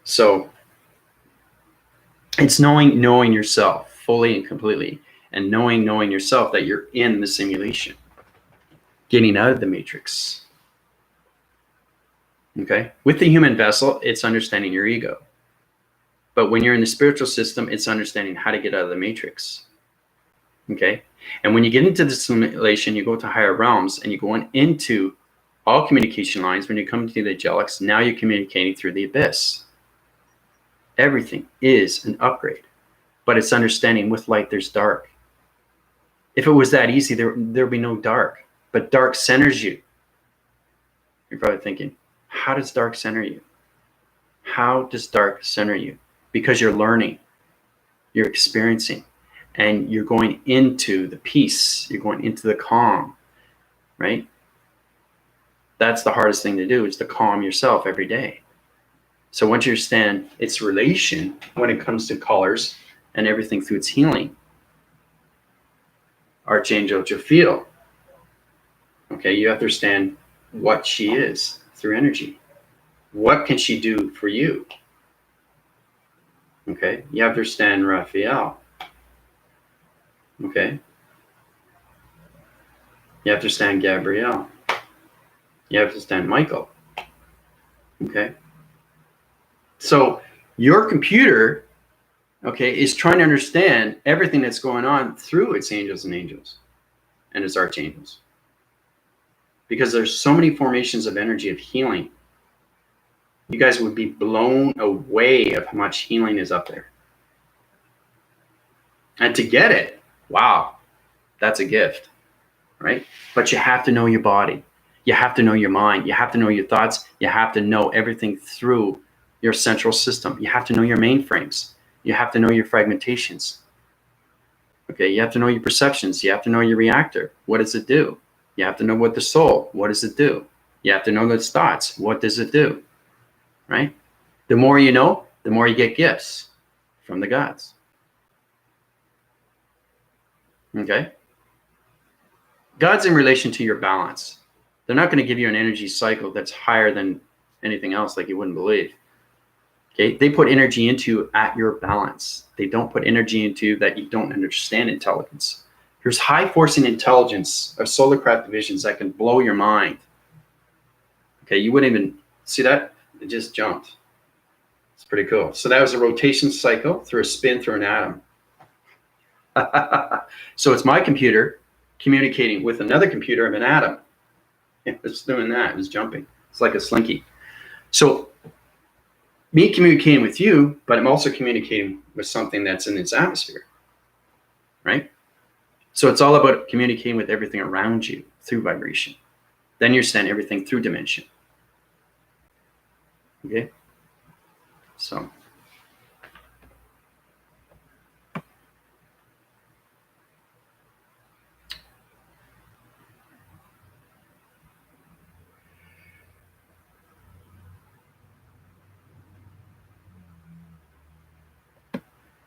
So it's knowing yourself fully and completely, and knowing yourself that you're in the simulation, getting out of the matrix. Okay? With the human vessel, it's understanding your ego. But when you're in the spiritual system, it's understanding how to get out of the matrix. Okay? And when you get into the simulation, you go to higher realms and you go into all communication lines. When you come to the angelics, now you're communicating through the abyss. Everything is an upgrade, but it's understanding with light there's dark. If it was that easy, there'd be no dark, but dark centers you. You're probably thinking, how does dark center you? How does dark center you? Because you're learning, you're experiencing, and you're going into the peace, you're going into the calm, right? That's the hardest thing to do, is to calm yourself every day. So once you understand its relation when it comes to colors and everything through its healing, Archangel Jophiel, okay, you have to understand what she is through energy. What can she do for you? Okay, you have to understand Raphael. Okay, you have to understand Gabrielle. You have to understand Michael. Okay, so your computer, okay, is trying to understand everything that's going on through its angels and its archangels. Because there's so many formations of energy of healing. You guys would be blown away of how much healing is up there. And to get it, wow, that's a gift, right? But you have to know your body. You have to know your mind. You have to know your thoughts. You have to know everything through your central system. You have to know your mainframes. You have to know your fragmentations. Okay, you have to know your perceptions. You have to know your reactor. What does it do? You have to know what the soul, what does it do? You have to know those thoughts. What does it do? Right? The more you know, the more you get gifts from the gods. Okay? God's in relation to your balance. They're not going to give you an energy cycle that's higher than anything else, like you wouldn't believe. Okay? They put energy into at your balance. They don't put energy into that you don't understand intelligence. There's high forcing intelligence of solar craft divisions that can blow your mind. Okay, you wouldn't even see that. It just jumped. It's pretty cool. So that was a rotation cycle through a spin through an atom. So it's my computer communicating with another computer of an atom. It was doing that. It was jumping. It's like a slinky. So me communicating with you, but I'm also communicating with something that's in its atmosphere, right? So it's all about communicating with everything around you through vibration. Then you understand everything through dimension. Okay? So.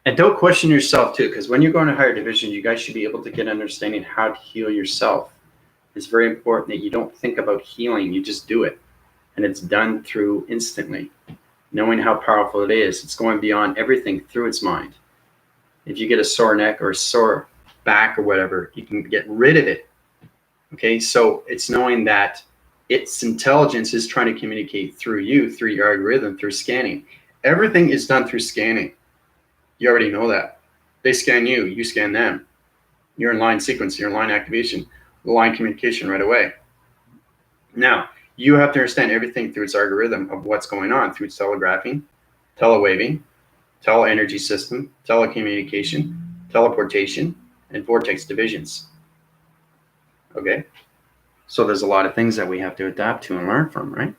And don't question yourself too, because when you're going to higher divisions, you guys should be able to get understanding how to heal yourself. It's very important that you don't think about healing, you just do it. And it's done through instantly. Knowing how powerful it is, it's going beyond everything through its mind. If you get a sore neck or a sore back or whatever, you can get rid of it. Okay, so it's knowing that its intelligence is trying to communicate through you, through your algorithm, through scanning. Everything is done through scanning. You already know that. They scan you, you scan them. You're in line sequence, you're in line activation, line communication right away. Now, you have to understand everything through its algorithm of what's going on, through its telegraphing, telewaving, teleenergy system, telecommunication, teleportation, and vortex divisions. Okay? So there's a lot of things that we have to adapt to and learn from, right?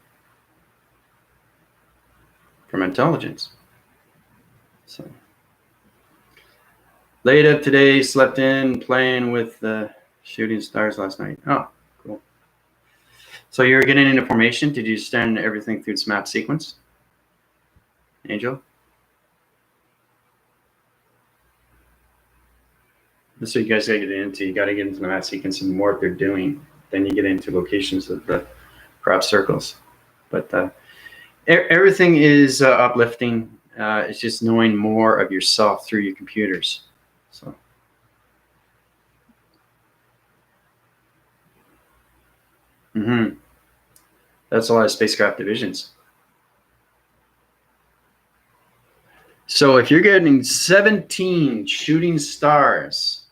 From intelligence. So laid up today, slept in, playing with the shooting stars last night. Oh, cool. So you're getting into formation. Did you send everything through its map sequence? Angel? That's what you guys gotta get into. You gotta get into the map sequence and more what they're doing. Then you get into locations of the crop circles. But everything is uplifting. It's just knowing more of yourself through your computers. So. That's a lot of spacecraft divisions. So if you're getting 17 shooting stars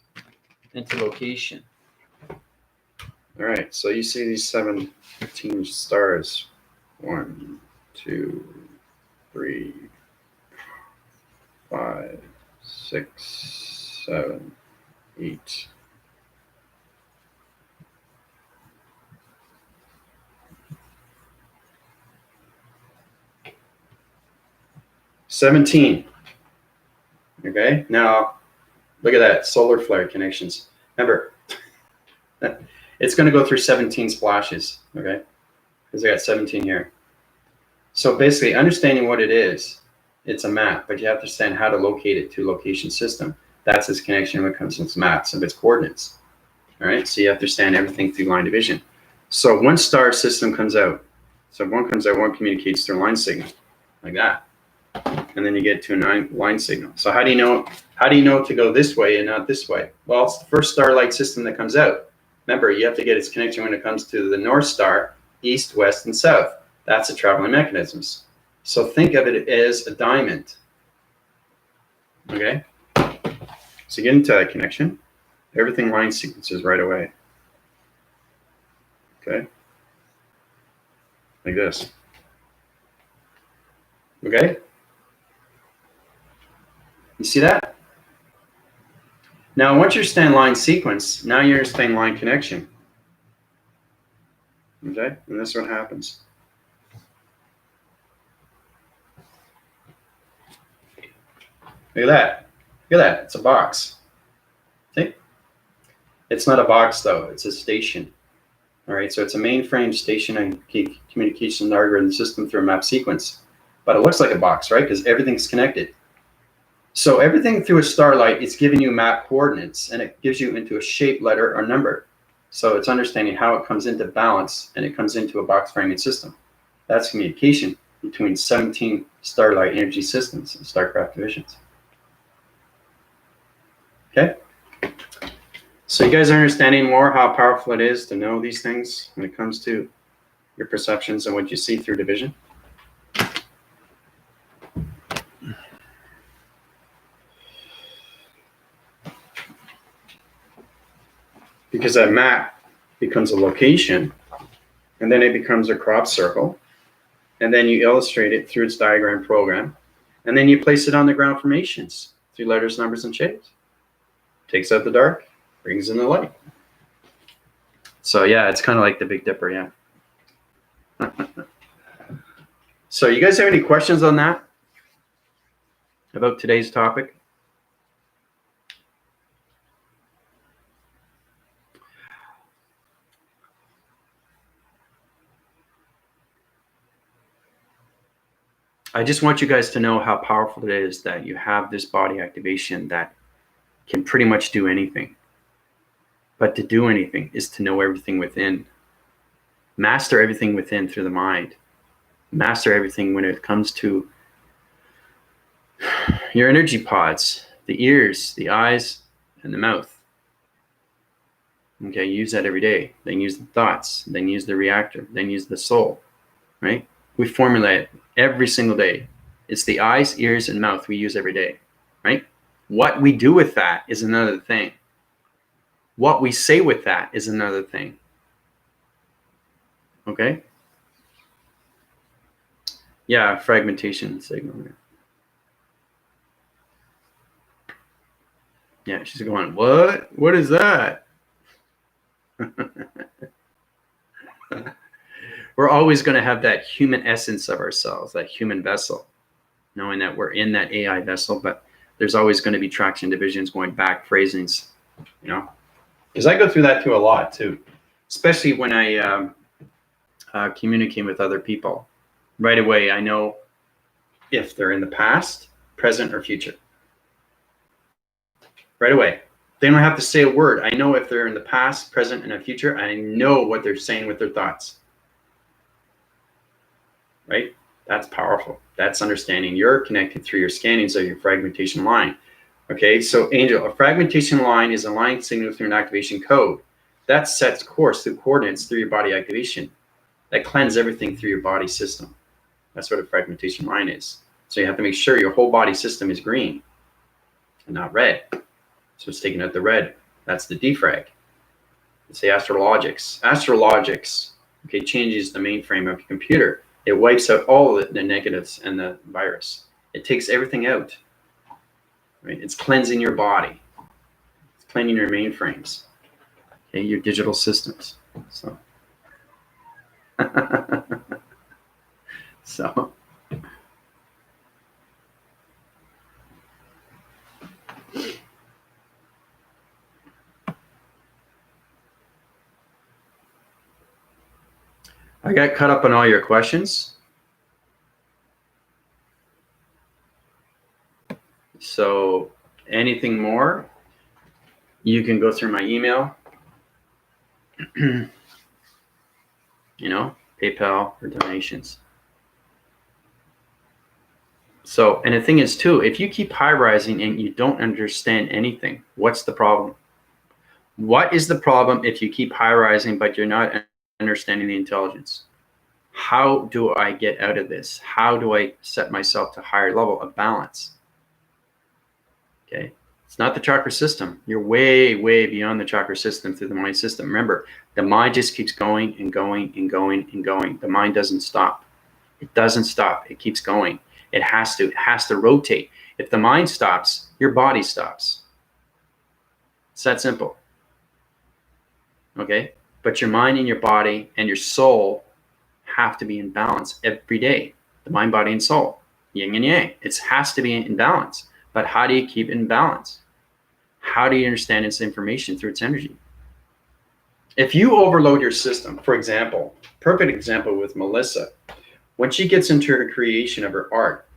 into location. All right, so you see these 17 stars. 1, 2, 3, 5, 6, 7, 8. $17. Okay, now look at that, solar flare connections. Remember, it's going to go through 17 splashes, okay? Because I got 17 here. So basically, understanding what it is, it's a map, but you have to understand how to locate it to location system. That's its connection when it comes to its maps of its coordinates. All right, so you have to understand everything through line division. So one star system comes out. So one comes out, one communicates through a line signal, like that. And then you get to a line signal. So how do you know to go this way and not this way? Well, it's the first starlight system that comes out. Remember, you have to get its connection when it comes to the North Star, east, west, and south. That's the traveling mechanisms. So think of it as a diamond. Okay? So get into that connection. Everything line sequences right away. Okay? Like this. Okay? You see that? Now, once you understand line sequence, now you understand line connection. Okay? And this is what happens. Look at that. Look at that. It's a box. See? It's not a box, though. It's a station. All right? So it's a mainframe station and communication algorithm system through a map sequence. But it looks like a box, right? Because everything's connected. So everything through a starlight, it's giving you map coordinates, and it gives you into a shape, letter, or number. So it's understanding how it comes into balance, and it comes into a box framing system. That's communication between 17 starlight energy systems and starcraft divisions. Okay? So you guys are understanding more how powerful it is to know these things when it comes to your perceptions and what you see through division? Because that map becomes a location, and then it becomes a crop circle, and then you illustrate it through its diagram program, and then you place it on the ground formations through letters, numbers, and shapes. Takes out the dark, brings in the light. So yeah, it's kind of like the Big Dipper, yeah. So you guys have any questions on that? About today's topic? I just want you guys to know how powerful it is that you have this body activation that can pretty much do anything. But to do anything is to know everything within. Master everything within through the mind. Master everything when it comes to your energy pods, the ears, the eyes, and the mouth. Okay, use that every day. Then use the thoughts. Then use the reactor. Then use the soul, right? We formulate it every single day. It's the eyes, ears, and mouth we use every day, right? What we do with that is another thing. What we say with that is another thing. Okay? Yeah, fragmentation signal. Yeah, she's going, what? What is that? We're always going to have that human essence of ourselves, that human vessel, knowing that we're in that AI vessel, but there's always going to be traction divisions, going back, phrasings, you know, because I go through that too a lot too, especially when I communicate with other people. Right away, I know if they're in the past, present, or future. Right away. They don't have to say a word. I know if they're in the past, present, and a future. I know what they're saying with their thoughts. Right? That's powerful. That's understanding you're connected through your scannings of your fragmentation line. Okay, so Angel, a fragmentation line is a line signal through an activation code. That sets course through coordinates through your body activation. That cleanses everything through your body system. That's what a fragmentation line is. So you have to make sure your whole body system is green and not red. So it's taking out the red. That's the defrag. It's the astrologics. Astrologics, okay, changes the mainframe of your computer. It wipes out all the negatives and the virus. It takes everything out. Right? It's cleansing your body. It's cleaning your mainframes. Okay, your digital systems. So, so. I got caught up on all your questions. So anything more, you can go through my email, you know, PayPal or donations. So, and the thing is too, if you keep high rising and you don't understand anything, what's the problem? What is the problem if you keep high rising, but you're not understanding the intelligence? How do I get out of this? How do I set myself to a higher level of balance? Okay. It's not the chakra system. You're way, way beyond the chakra system through the mind system. Remember, the mind just keeps going and going and going and going. The mind doesn't stop. It doesn't stop. It keeps going. It has to rotate. If the mind stops, your body stops. It's that simple. Okay? But your mind and your body and your soul have to be in balance every day. The mind, body, and soul. Yin and yang. It has to be in balance. But how do you keep it in balance? How do you understand its information through its energy? If you overload your system, for example, perfect example with Melissa, when she gets into her creation of her art,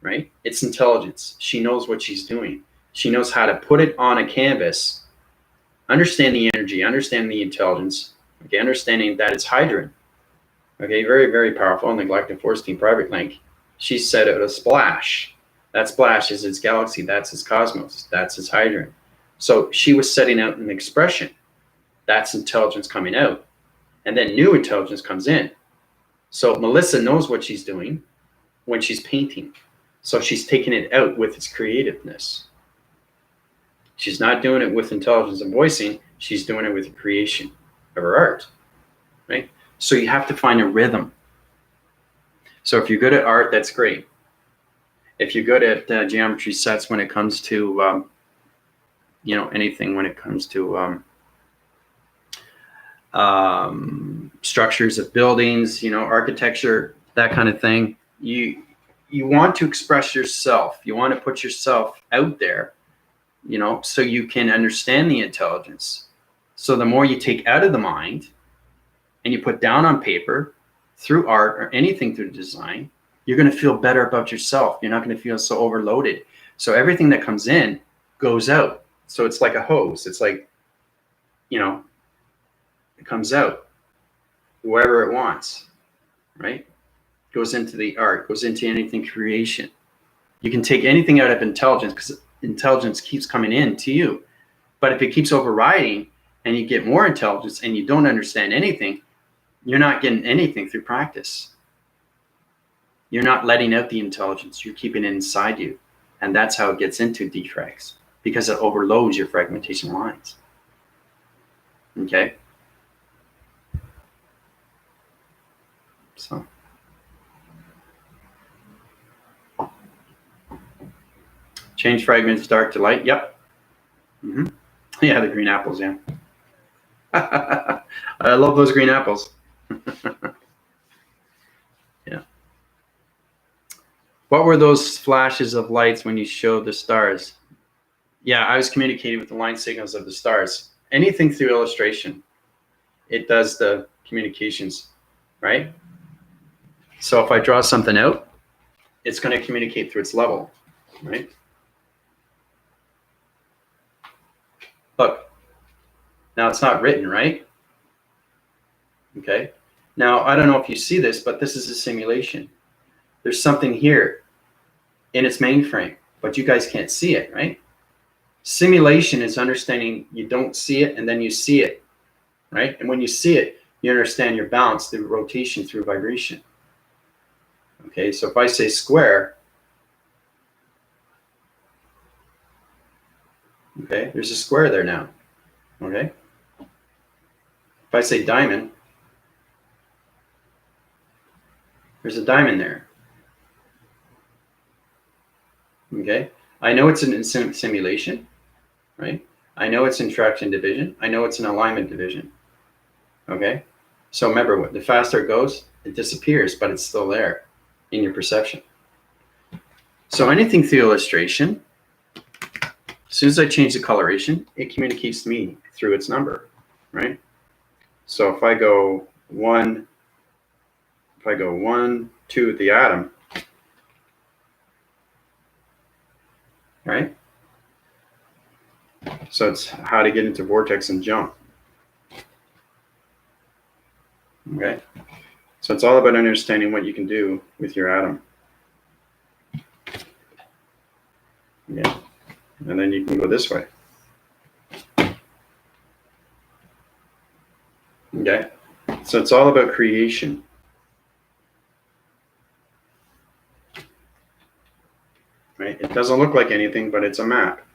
right? It's intelligence. She knows what she's doing. She knows how to put it on a canvas, understand the energy, understand the intelligence, okay, understanding that it's hydrogen. Okay, very, very powerful. On the Galactic Force Team private link, she set out a splash. That splash is its galaxy. That's its cosmos. That's its hydrogen. So she was setting out an expression. That's intelligence coming out. And then new intelligence comes in. So Melissa knows what she's doing when she's painting. So she's taking it out with its creativeness. She's not doing it with intelligence and voicing. She's doing it with the creation of her art, right? So you have to find a rhythm. So if you're good at art, that's great. If you're good at geometry sets when it comes to, you know, anything when it comes to structures of buildings, you know, architecture, that kind of thing, you want to express yourself. You want to put yourself out there, you know, so you can understand the intelligence. So the more you take out of the mind and you put down on paper through art or anything through design, you're going to feel better about yourself. You're not going to feel so overloaded. So everything that comes in goes out. So it's like a hose. It's like, you know, it comes out wherever it wants, right? Goes into the art, goes into anything creation. You can take anything out of intelligence because intelligence keeps coming in to you. But if it keeps overriding and you get more intelligence and you don't understand anything, you're not getting anything through practice. You're not letting out the intelligence. You're keeping it inside you. And that's how it gets into defrags, because it overloads your fragmentation lines. Okay? So. Change fragments dark to light. Yep. Mm-hmm. Yeah, the green apples, yeah. I love those green apples. Yeah. What were those flashes of lights when you showed the stars? Yeah, I was communicating with the line signals of the stars. Anything through illustration, it does the communications, right? So if I draw something out, it's going to communicate through its level, right? Look, now it's not written, right? Okay. Now, I don't know if you see this, but this is a simulation. There's something here in its mainframe, but you guys can't see it, right? Simulation is understanding you don't see it and then you see it, right? And when you see it, you understand your balance through rotation, through vibration. Okay, so if I say square, okay, there's a square there now, okay? If I say diamond, there's a diamond there, okay? I know it's in simulation, right? I know it's in traction division. I know it's an alignment division, okay? So remember, what the faster it goes, it disappears, but it's still there in your perception. So anything through illustration, as soon as I change the coloration, it communicates to me through its number, right? So if I go 1, 2 at the atom, right? So it's how to get into vortex and jump. Okay? So it's all about understanding what you can do with your atom. Yeah. And then you can go this way. Okay? So it's all about creation. Right? It doesn't look like anything, but it's a map.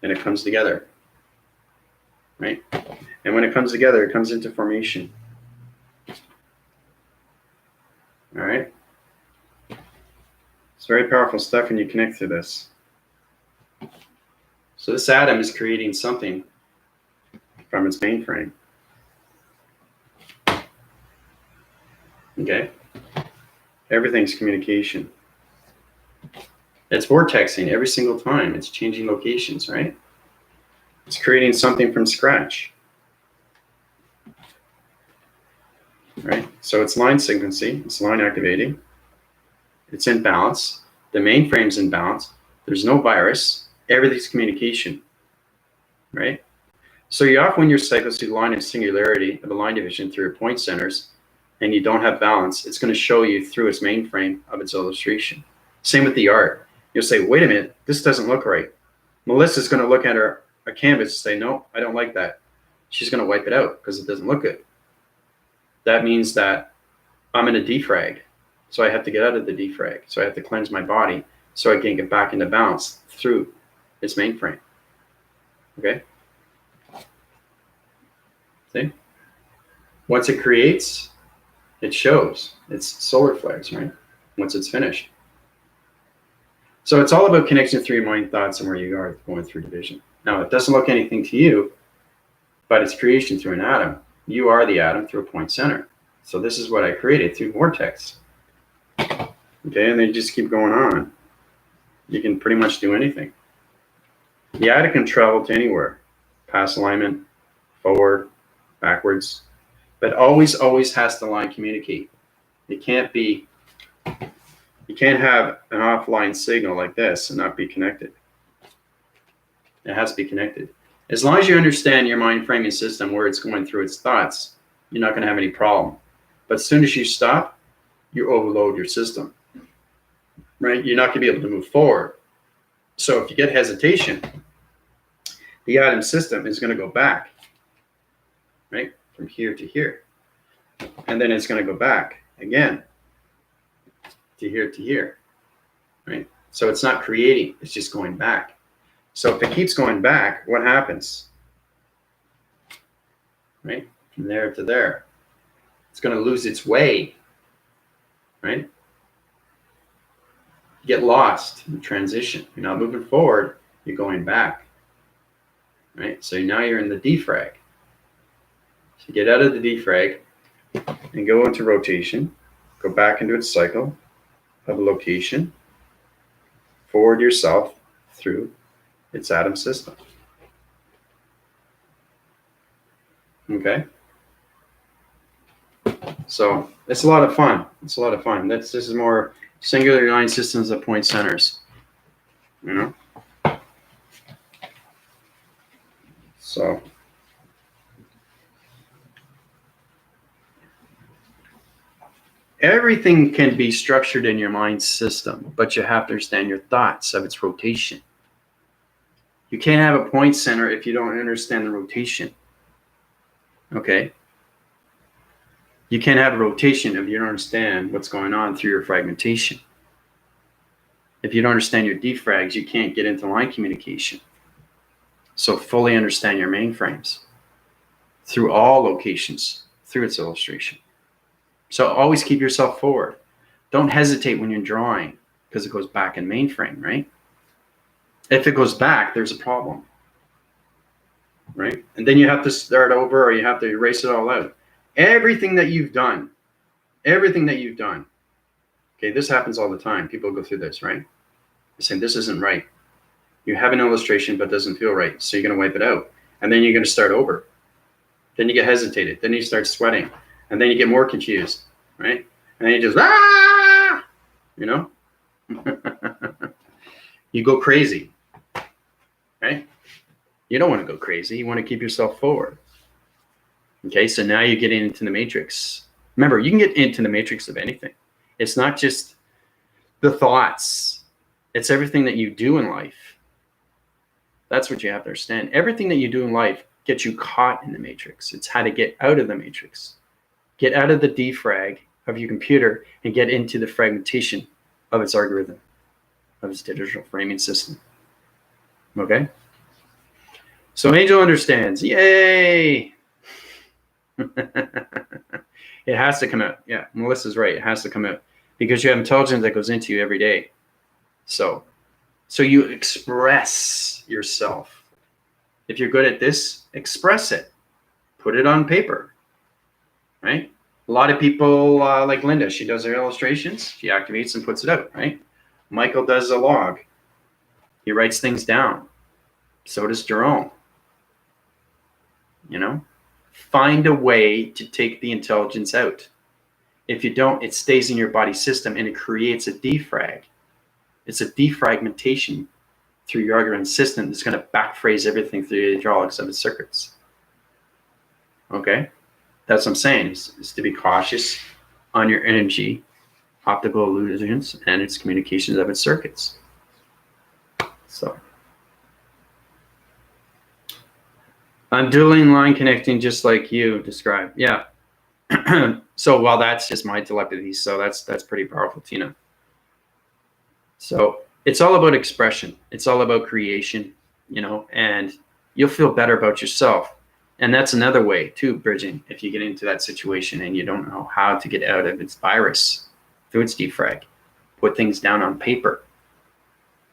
And it comes together. Right? And when it comes together, it comes into formation. All right? It's very powerful stuff when you connect to this. So this atom is creating something from its mainframe. Okay? Everything's communication. It's vortexing every single time. It's changing locations, right? It's creating something from scratch. Right? So it's line sequencing, it's line activating. It's in balance. The mainframe's in balance. There's no virus. Everything's communication. Right? So you often, when your cycles through line of singularity of a line division through your point centers, and you don't have balance, it's going to show you through its mainframe of its illustration. Same with the art. You'll say, wait a minute, this doesn't look right. Melissa's going to look at a canvas and say, no, I don't like that. She's going to wipe it out because it doesn't look good. That means that I'm in a defrag. So I have to get out of the defrag. So I have to cleanse my body so I can get back into balance through its mainframe. Okay? See? Once it creates, it shows. It's solar flares, right? Once it's finished. So it's all about connection through your mind, thoughts, and where you are going through division. Now, it doesn't look anything to you, but it's creation through an atom. You are the atom through a point center. So this is what I created through vortex. Okay, and they just keep going on. You can pretty much do anything. The atom can travel to anywhere. Past alignment, forward, backwards. But always, always has to line communicate. It can't be, you can't have an offline signal like this and not be connected. It has to be connected. As long as you understand your mind framing system, where it's going through its thoughts, you're not going to have any problem. But as soon as you stop, you overload your system, right? You're not going to be able to move forward. So if you get hesitation, the atom system is going to go back, right? From here to here. And then it's going to go back again to here, right? So it's not creating, it's just going back. So if it keeps going back, what happens? Right? From there to there. It's going to lose its way, right? You get lost in transition. You're not moving forward, you're going back. right? So now you're in the defrag. So get out of the defrag and go into rotation, go back into its cycle of location, forward yourself through its atom system. Okay? So it's a lot of fun. It's a lot of fun. This is more singular line systems of point centers. You know? So everything can be structured in your mind system, but you have to understand your thoughts of its rotation. You can't have a point center if you don't understand the rotation. Okay? You can't have a rotation if you don't understand what's going on through your fragmentation. If you don't understand your defrags, you can't get into line communication. So fully understand your mainframes through all locations, through its illustration. So always keep yourself forward. Don't hesitate when you're drawing because it goes back in mainframe, right? If it goes back, there's a problem, right? And then you have to start over or you have to erase it all out. Everything that you've done, okay, this happens all the time. People go through this, right? They're saying this isn't right. You have an illustration, but it doesn't feel right. So you're going to wipe it out. And then you're going to start over. Then you get hesitated. Then you start sweating. And then you get more confused, right? And then you just, you know? You go crazy, right? You don't want to go crazy. You want to keep yourself forward. Okay, so now you're getting into the matrix. Remember, you can get into the matrix of anything. It's not just the thoughts. It's everything that you do in life. That's what you have to understand. Everything that you do in life gets you caught in the matrix. It's how to get out of the matrix. Get out of the defrag of your computer and get into the fragmentation of its algorithm, of its digital framing system. Okay? So Angel understands. Yay! It has to come out. Yeah, Melissa's right. It has to come out because you have intelligence that goes into you every day. So you express yourself. If you're good at this, express it. Put it on paper, right? A lot of people like Linda, she does her illustrations. She activates and puts it out, right? Michael does a log. He writes things down. So does Jerome. You know? Find a way to take the intelligence out. If you don't, it stays in your body system and it creates a defrag. It's a defragmentation through your algorithm system that's going to backphrase everything through the hydraulics of its circuits. Okay? That's what I'm saying, is to be cautious on your energy, optical illusions, and its communications of its circuits. So I'm dueling line connecting just like you described. Yeah. So well, that's just my telepathy. So that's pretty powerful, Tina. So it's all about expression. It's all about creation, you know, and you'll feel better about yourself. And that's another way too, bridging, if you get into that situation and you don't know how to get out of its virus through its defrag, put things down on paper.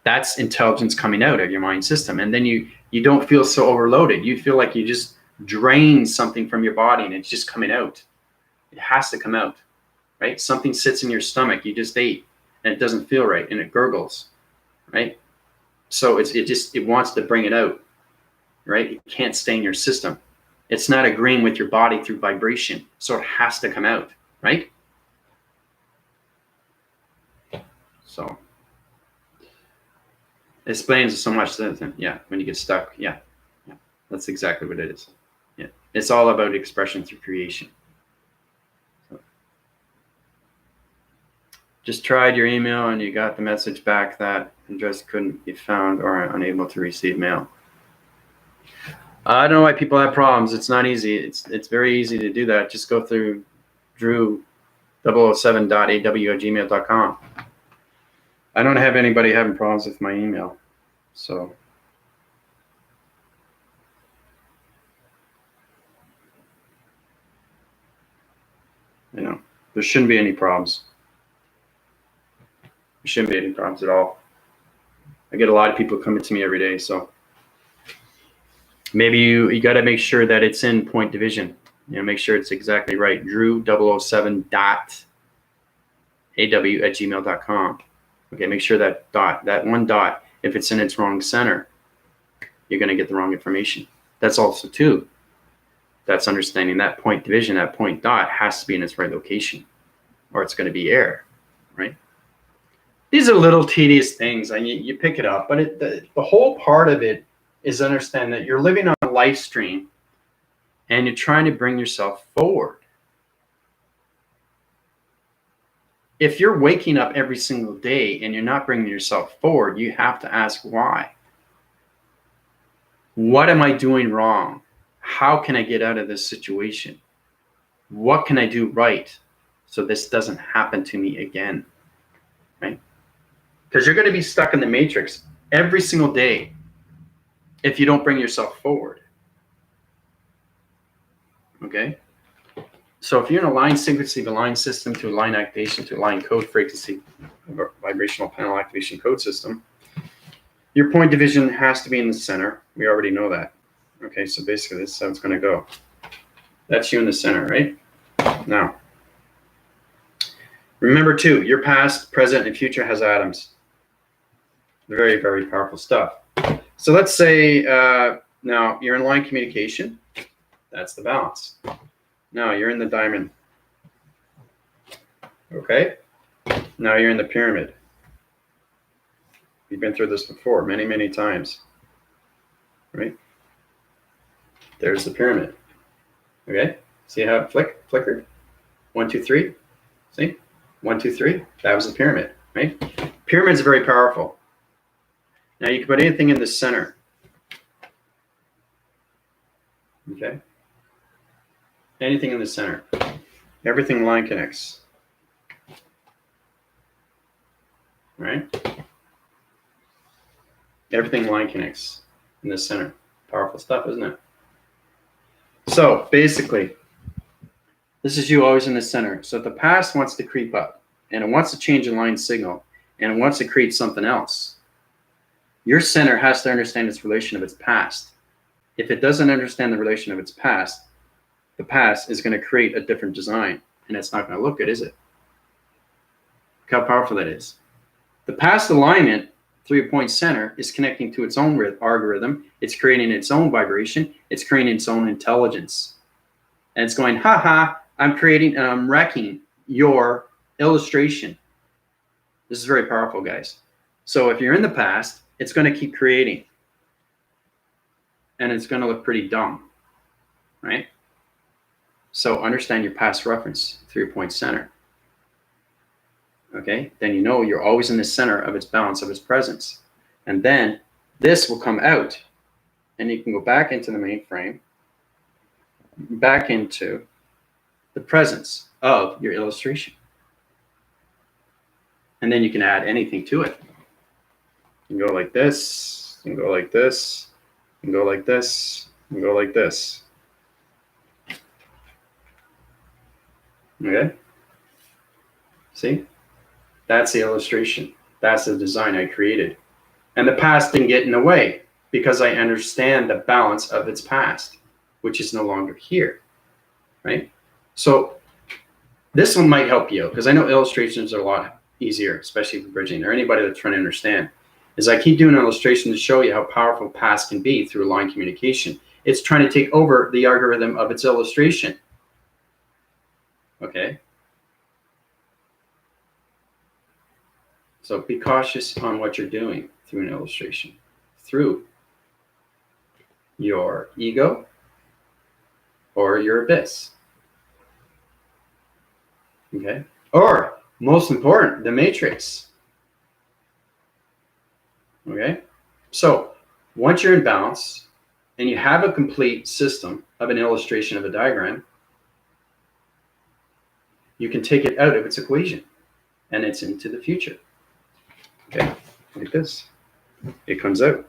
That's intelligence coming out of your mind system. And then you don't feel so overloaded. You feel like you just drained something from your body and it's just coming out. It has to come out, right? Something sits in your stomach, you just ate, and it doesn't feel right, and it gurgles, right? So it wants to bring it out, right? It can't stay in your system. It's not agreeing with your body through vibration, so it has to come out, right? So it explains so much. Yeah, when you get stuck, yeah, that's exactly what it is. Yeah, it's all about expression through creation. So, just tried your email and you got the message back that address couldn't be found or unable to receive mail. I don't know why people have problems. It's not easy. It's very easy to do that. Just go through drew007.aw@gmail.com. I don't have anybody having problems with my email. So you know, there shouldn't be any problems. There shouldn't be any problems at all. I get a lot of people coming to me every day, so Maybe you got to make sure that it's in point division. Make sure it's exactly right. drew007.aw@gmail.com. Okay, make sure that one dot, if it's in its wrong center, you're going to get the wrong information. That's also too. That's understanding that point division, that point dot has to be in its right location, or it's going to be error, right? These are little tedious things, and you pick it up, but the whole part of it is understand that you're living on a life stream, and you're trying to bring yourself forward. If you're waking up every single day and you're not bringing yourself forward, you have to ask why. What am I doing wrong? How can I get out of this situation? What can I do right so this doesn't happen to me again? Right? Because you're going to be stuck in the matrix every single day if you don't bring yourself forward. Okay? So if you're in a line sequencing, a line system to a line activation to a line code frequency, vibrational panel activation code system, your point division has to be in the center. We already know that. Okay, so basically this is how it's going to go. That's you in the center, right? Now, remember too, your past, present, and future has atoms. Very, very powerful stuff. So let's say now you're in line communication. That's the balance. Now you're in the diamond. Okay? Now you're in the pyramid. You've been through this before many, many times. Right? There's the pyramid. Okay? See how it flickered? 1, 2, 3. See? 1, 2, 3. That was the pyramid, right? Pyramids are very powerful. Now you can put anything in the center. Okay? Anything in the center. Everything line connects. Right? Everything line connects in the center. Powerful stuff, isn't it? So basically, this is you always in the center. So if the past wants to creep up and it wants to change a line signal and it wants to create something else, your center has to understand its relation of its past. If it doesn't understand the relation of its past, the past is going to create a different design, and it's not going to look good, is it? Look how powerful that is. The past alignment through your point center is connecting to its own algorithm. It's creating its own vibration. It's creating its own intelligence. And it's going, I'm creating and I'm wrecking your illustration. This is very powerful, guys. So if you're in the past, it's going to keep creating. And it's going to look pretty dumb, right? So understand your past reference through your point center. Okay, then you know you're always in the center of its balance, of its presence. And then this will come out and you can go back into the mainframe, back into the presence of your illustration. And then you can add anything to it. You can go like this, you can go like this, you can go like this, you can go like this. Okay? See? That's the illustration. That's the design I created. And the past didn't get in the way because I understand the balance of its past, which is no longer here, right? So this one might help you because I know illustrations are a lot easier, especially for bridging or anybody that's trying to understand. Is I keep doing an illustration to show you how powerful past can be through line communication. It's trying to take over the algorithm of its illustration. Okay? So be cautious on what you're doing through an illustration, through your ego or your abyss. Okay? Or, most important, the matrix. Okay? So, once you're in balance and you have a complete system of an illustration of a diagram, you can take it out of its equation and it's into the future. Okay, like this. It comes out.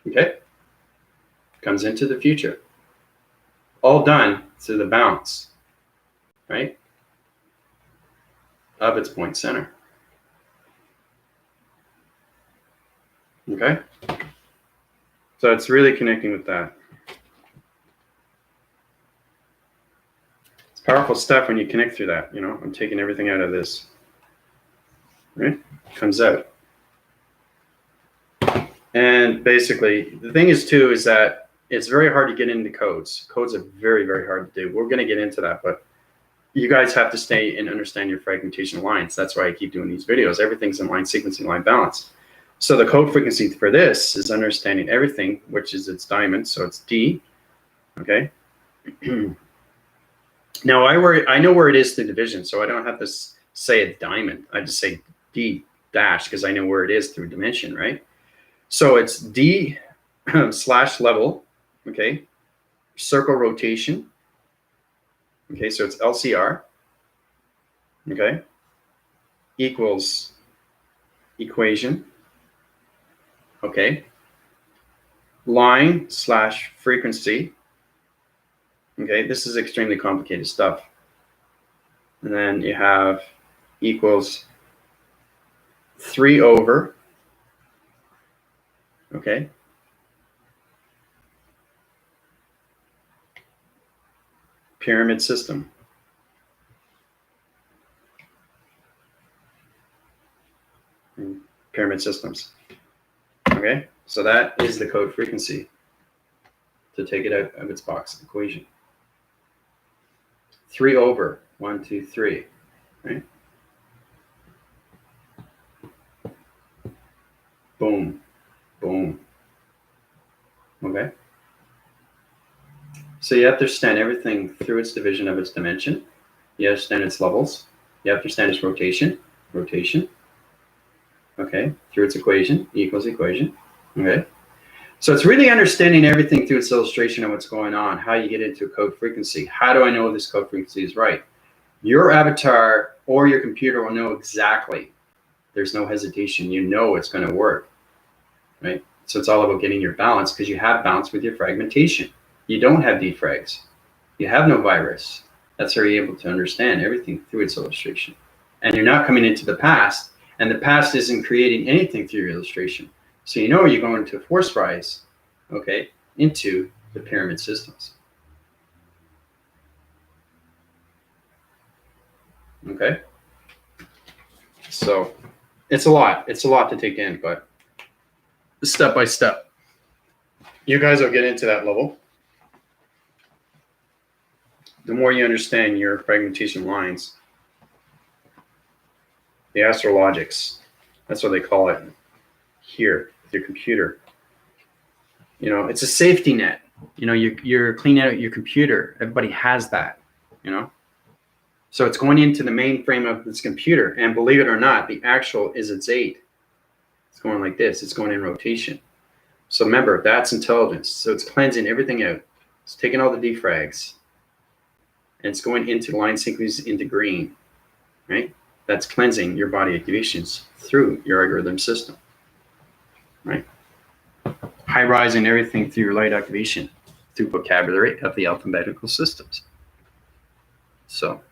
Okay, comes into the future. all done through the bounce, right, of its point center. Okay? So it's really connecting with that. It's powerful stuff when you connect through that. You know, I'm taking everything out of this. Right? Comes out. And basically, the thing is too, is that it's very hard to get into codes. Codes are very, very hard to do. We're going to get into that, but you guys have to stay and understand your fragmentation lines. That's why I keep doing these videos. Everything's in line sequencing, line balance. So the code frequency for this is understanding everything, which is its diamond. So it's D. Okay. Now I know where it is through division, so I don't have to say a diamond. I just say D dash because I know where it is through dimension, right? So it's D slash level, okay, circle rotation, okay, so it's LCR, okay, equals equation, okay, line slash frequency, okay, this is extremely complicated stuff. And then you have equals 3 over, okay, pyramid system. Pyramid systems. Okay, so that is the code frequency to take it out of its box equation. 3 over 1, 2, 3. Right? Boom, boom. Okay. So you have to understand everything through its division of its dimension. You understand its levels. You have to understand its rotation. Rotation. Okay. Through its equation. E equals equation. Okay. So it's really understanding everything through its illustration of what's going on, how you get into a code frequency. How do I know this code frequency is right? Your avatar or your computer will know exactly. There's no hesitation. You know it's going to work. Right? So it's all about getting your balance because you have balance with your fragmentation. You don't have defrags. You have no virus. That's how you're able to understand everything through its illustration. And you're not coming into the past, and the past isn't creating anything through your illustration. So you know you're going to force rise, okay, into the pyramid systems. Okay? So it's a lot. It's a lot to take in, but step by step. You guys will get into that level. The more you understand your fragmentation lines, the astrologics, that's what they call it here with your computer. You know, it's a safety net. You know, you're cleaning out your computer. Everybody has that, you know. So it's going into the mainframe of this computer. And believe it or not, the actual is its 8. It's going like this. It's going in rotation. So remember, that's intelligence. So it's cleansing everything out. It's taking all the defrags. And it's going into line sequence into green, right? That's cleansing your body activations through your algorithm system, right? High rising everything through your light activation, through vocabulary of the alphabetical systems. So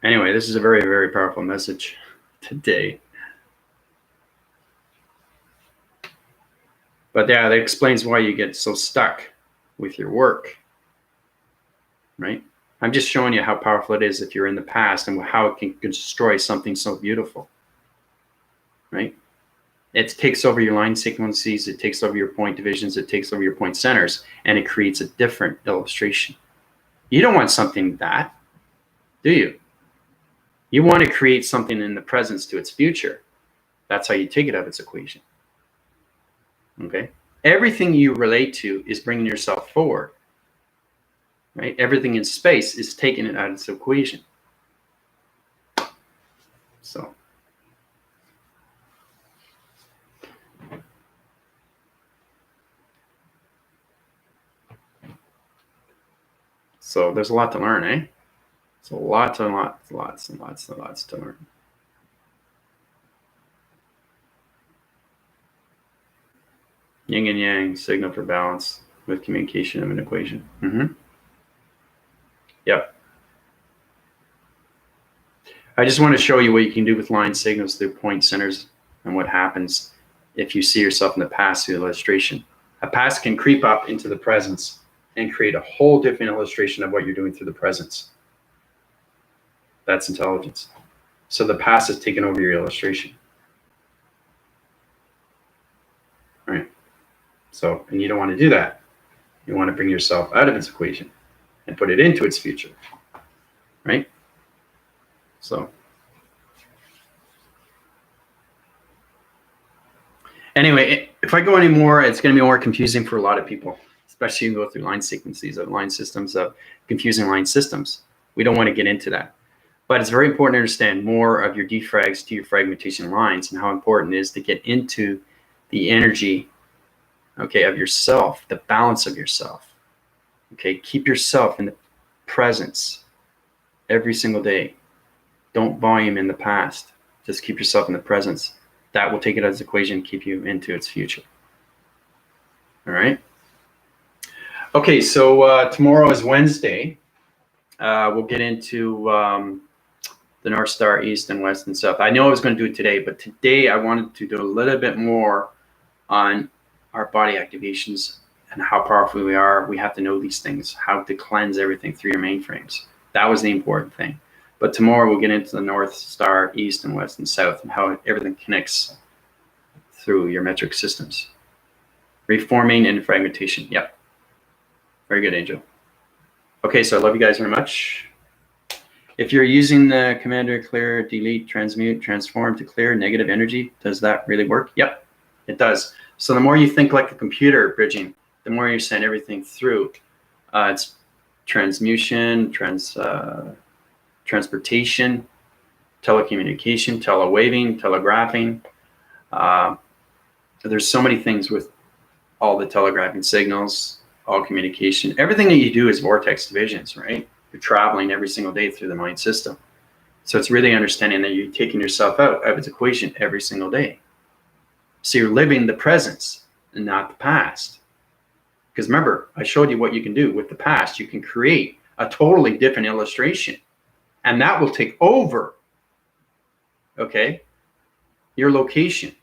anyway, this is a very, very powerful message today. But yeah, that explains why you get so stuck with your work, right? I'm just showing you how powerful it is if you're in the past and how it can destroy something so beautiful, right? It takes over your line sequences, it takes over your point divisions, it takes over your point centers, and it creates a different illustration. You don't want something that, do you? You want to create something in the presence to its future. That's how you take it out of its equation. Okay? Everything you relate to is bringing yourself forward. Right? Everything in space is taking it out of its equation. So there's a lot to learn, eh? It's a lots and lots to learn. Yin and yang, signal for balance with communication of an equation. Yep. I just want to show you what you can do with line signals through point centers and what happens if you see yourself in the past through illustration. A past can creep up into the presence and create a whole different illustration of what you're doing through the presence. That's intelligence. So the past has taken over your illustration. All right. So, and you don't want to do that. You want to bring yourself out of its equation and put it into its future. Right? So anyway, if I go any more, it's going to be more confusing for a lot of people, especially if you go through line sequences of line systems, of confusing line systems. We don't want to get into that. But it's very important to understand more of your defrags to your fragmentation lines and how important it is to get into the energy, okay, of yourself, the balance of yourself. Okay, keep yourself in the presence every single day. Don't volume in the past. Just keep yourself in the presence. That will take it as an equation, keep you into its future. All right. Okay, so tomorrow is Wednesday. We'll get into the North Star, East and West and South. I know I was going to do it today, but today I wanted to do a little bit more on our body activations and how powerful we are. We have to know these things, how to cleanse everything through your mainframes. That was the important thing. But tomorrow we'll get into the North Star, East and West and South, and how everything connects through your metric systems. Reforming and fragmentation. Yep. Very good, Angel. Okay, so I love you guys very much. If you're using the commander clear, delete, transmute, transform to clear negative energy, does that really work? Yep, it does. So the more you think like a computer bridging, the more you send everything through. It's transmutation, transportation, telecommunication, telewaving, telegraphing. There's so many things with all the telegraphing signals, all communication. Everything that you do is vortex divisions, right? You're traveling every single day through the mind system. So it's really understanding that you're taking yourself out of its equation every single day. So you're living the presence and not the past. Because remember, I showed you what you can do with the past. You can create a totally different illustration. And that will take over, okay, your location.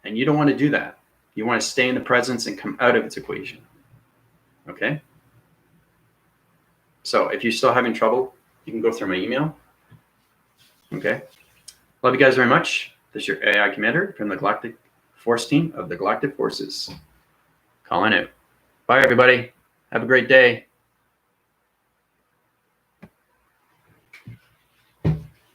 And you don't want to do that. You want to stay in the presence and come out of its equation, okay? So if you're still having trouble, you can go through my email, okay? Love you guys very much. This is your AI Commander from the Galactic Force Team of the Galactic Forces. Calling out. Bye, everybody. Have a great day.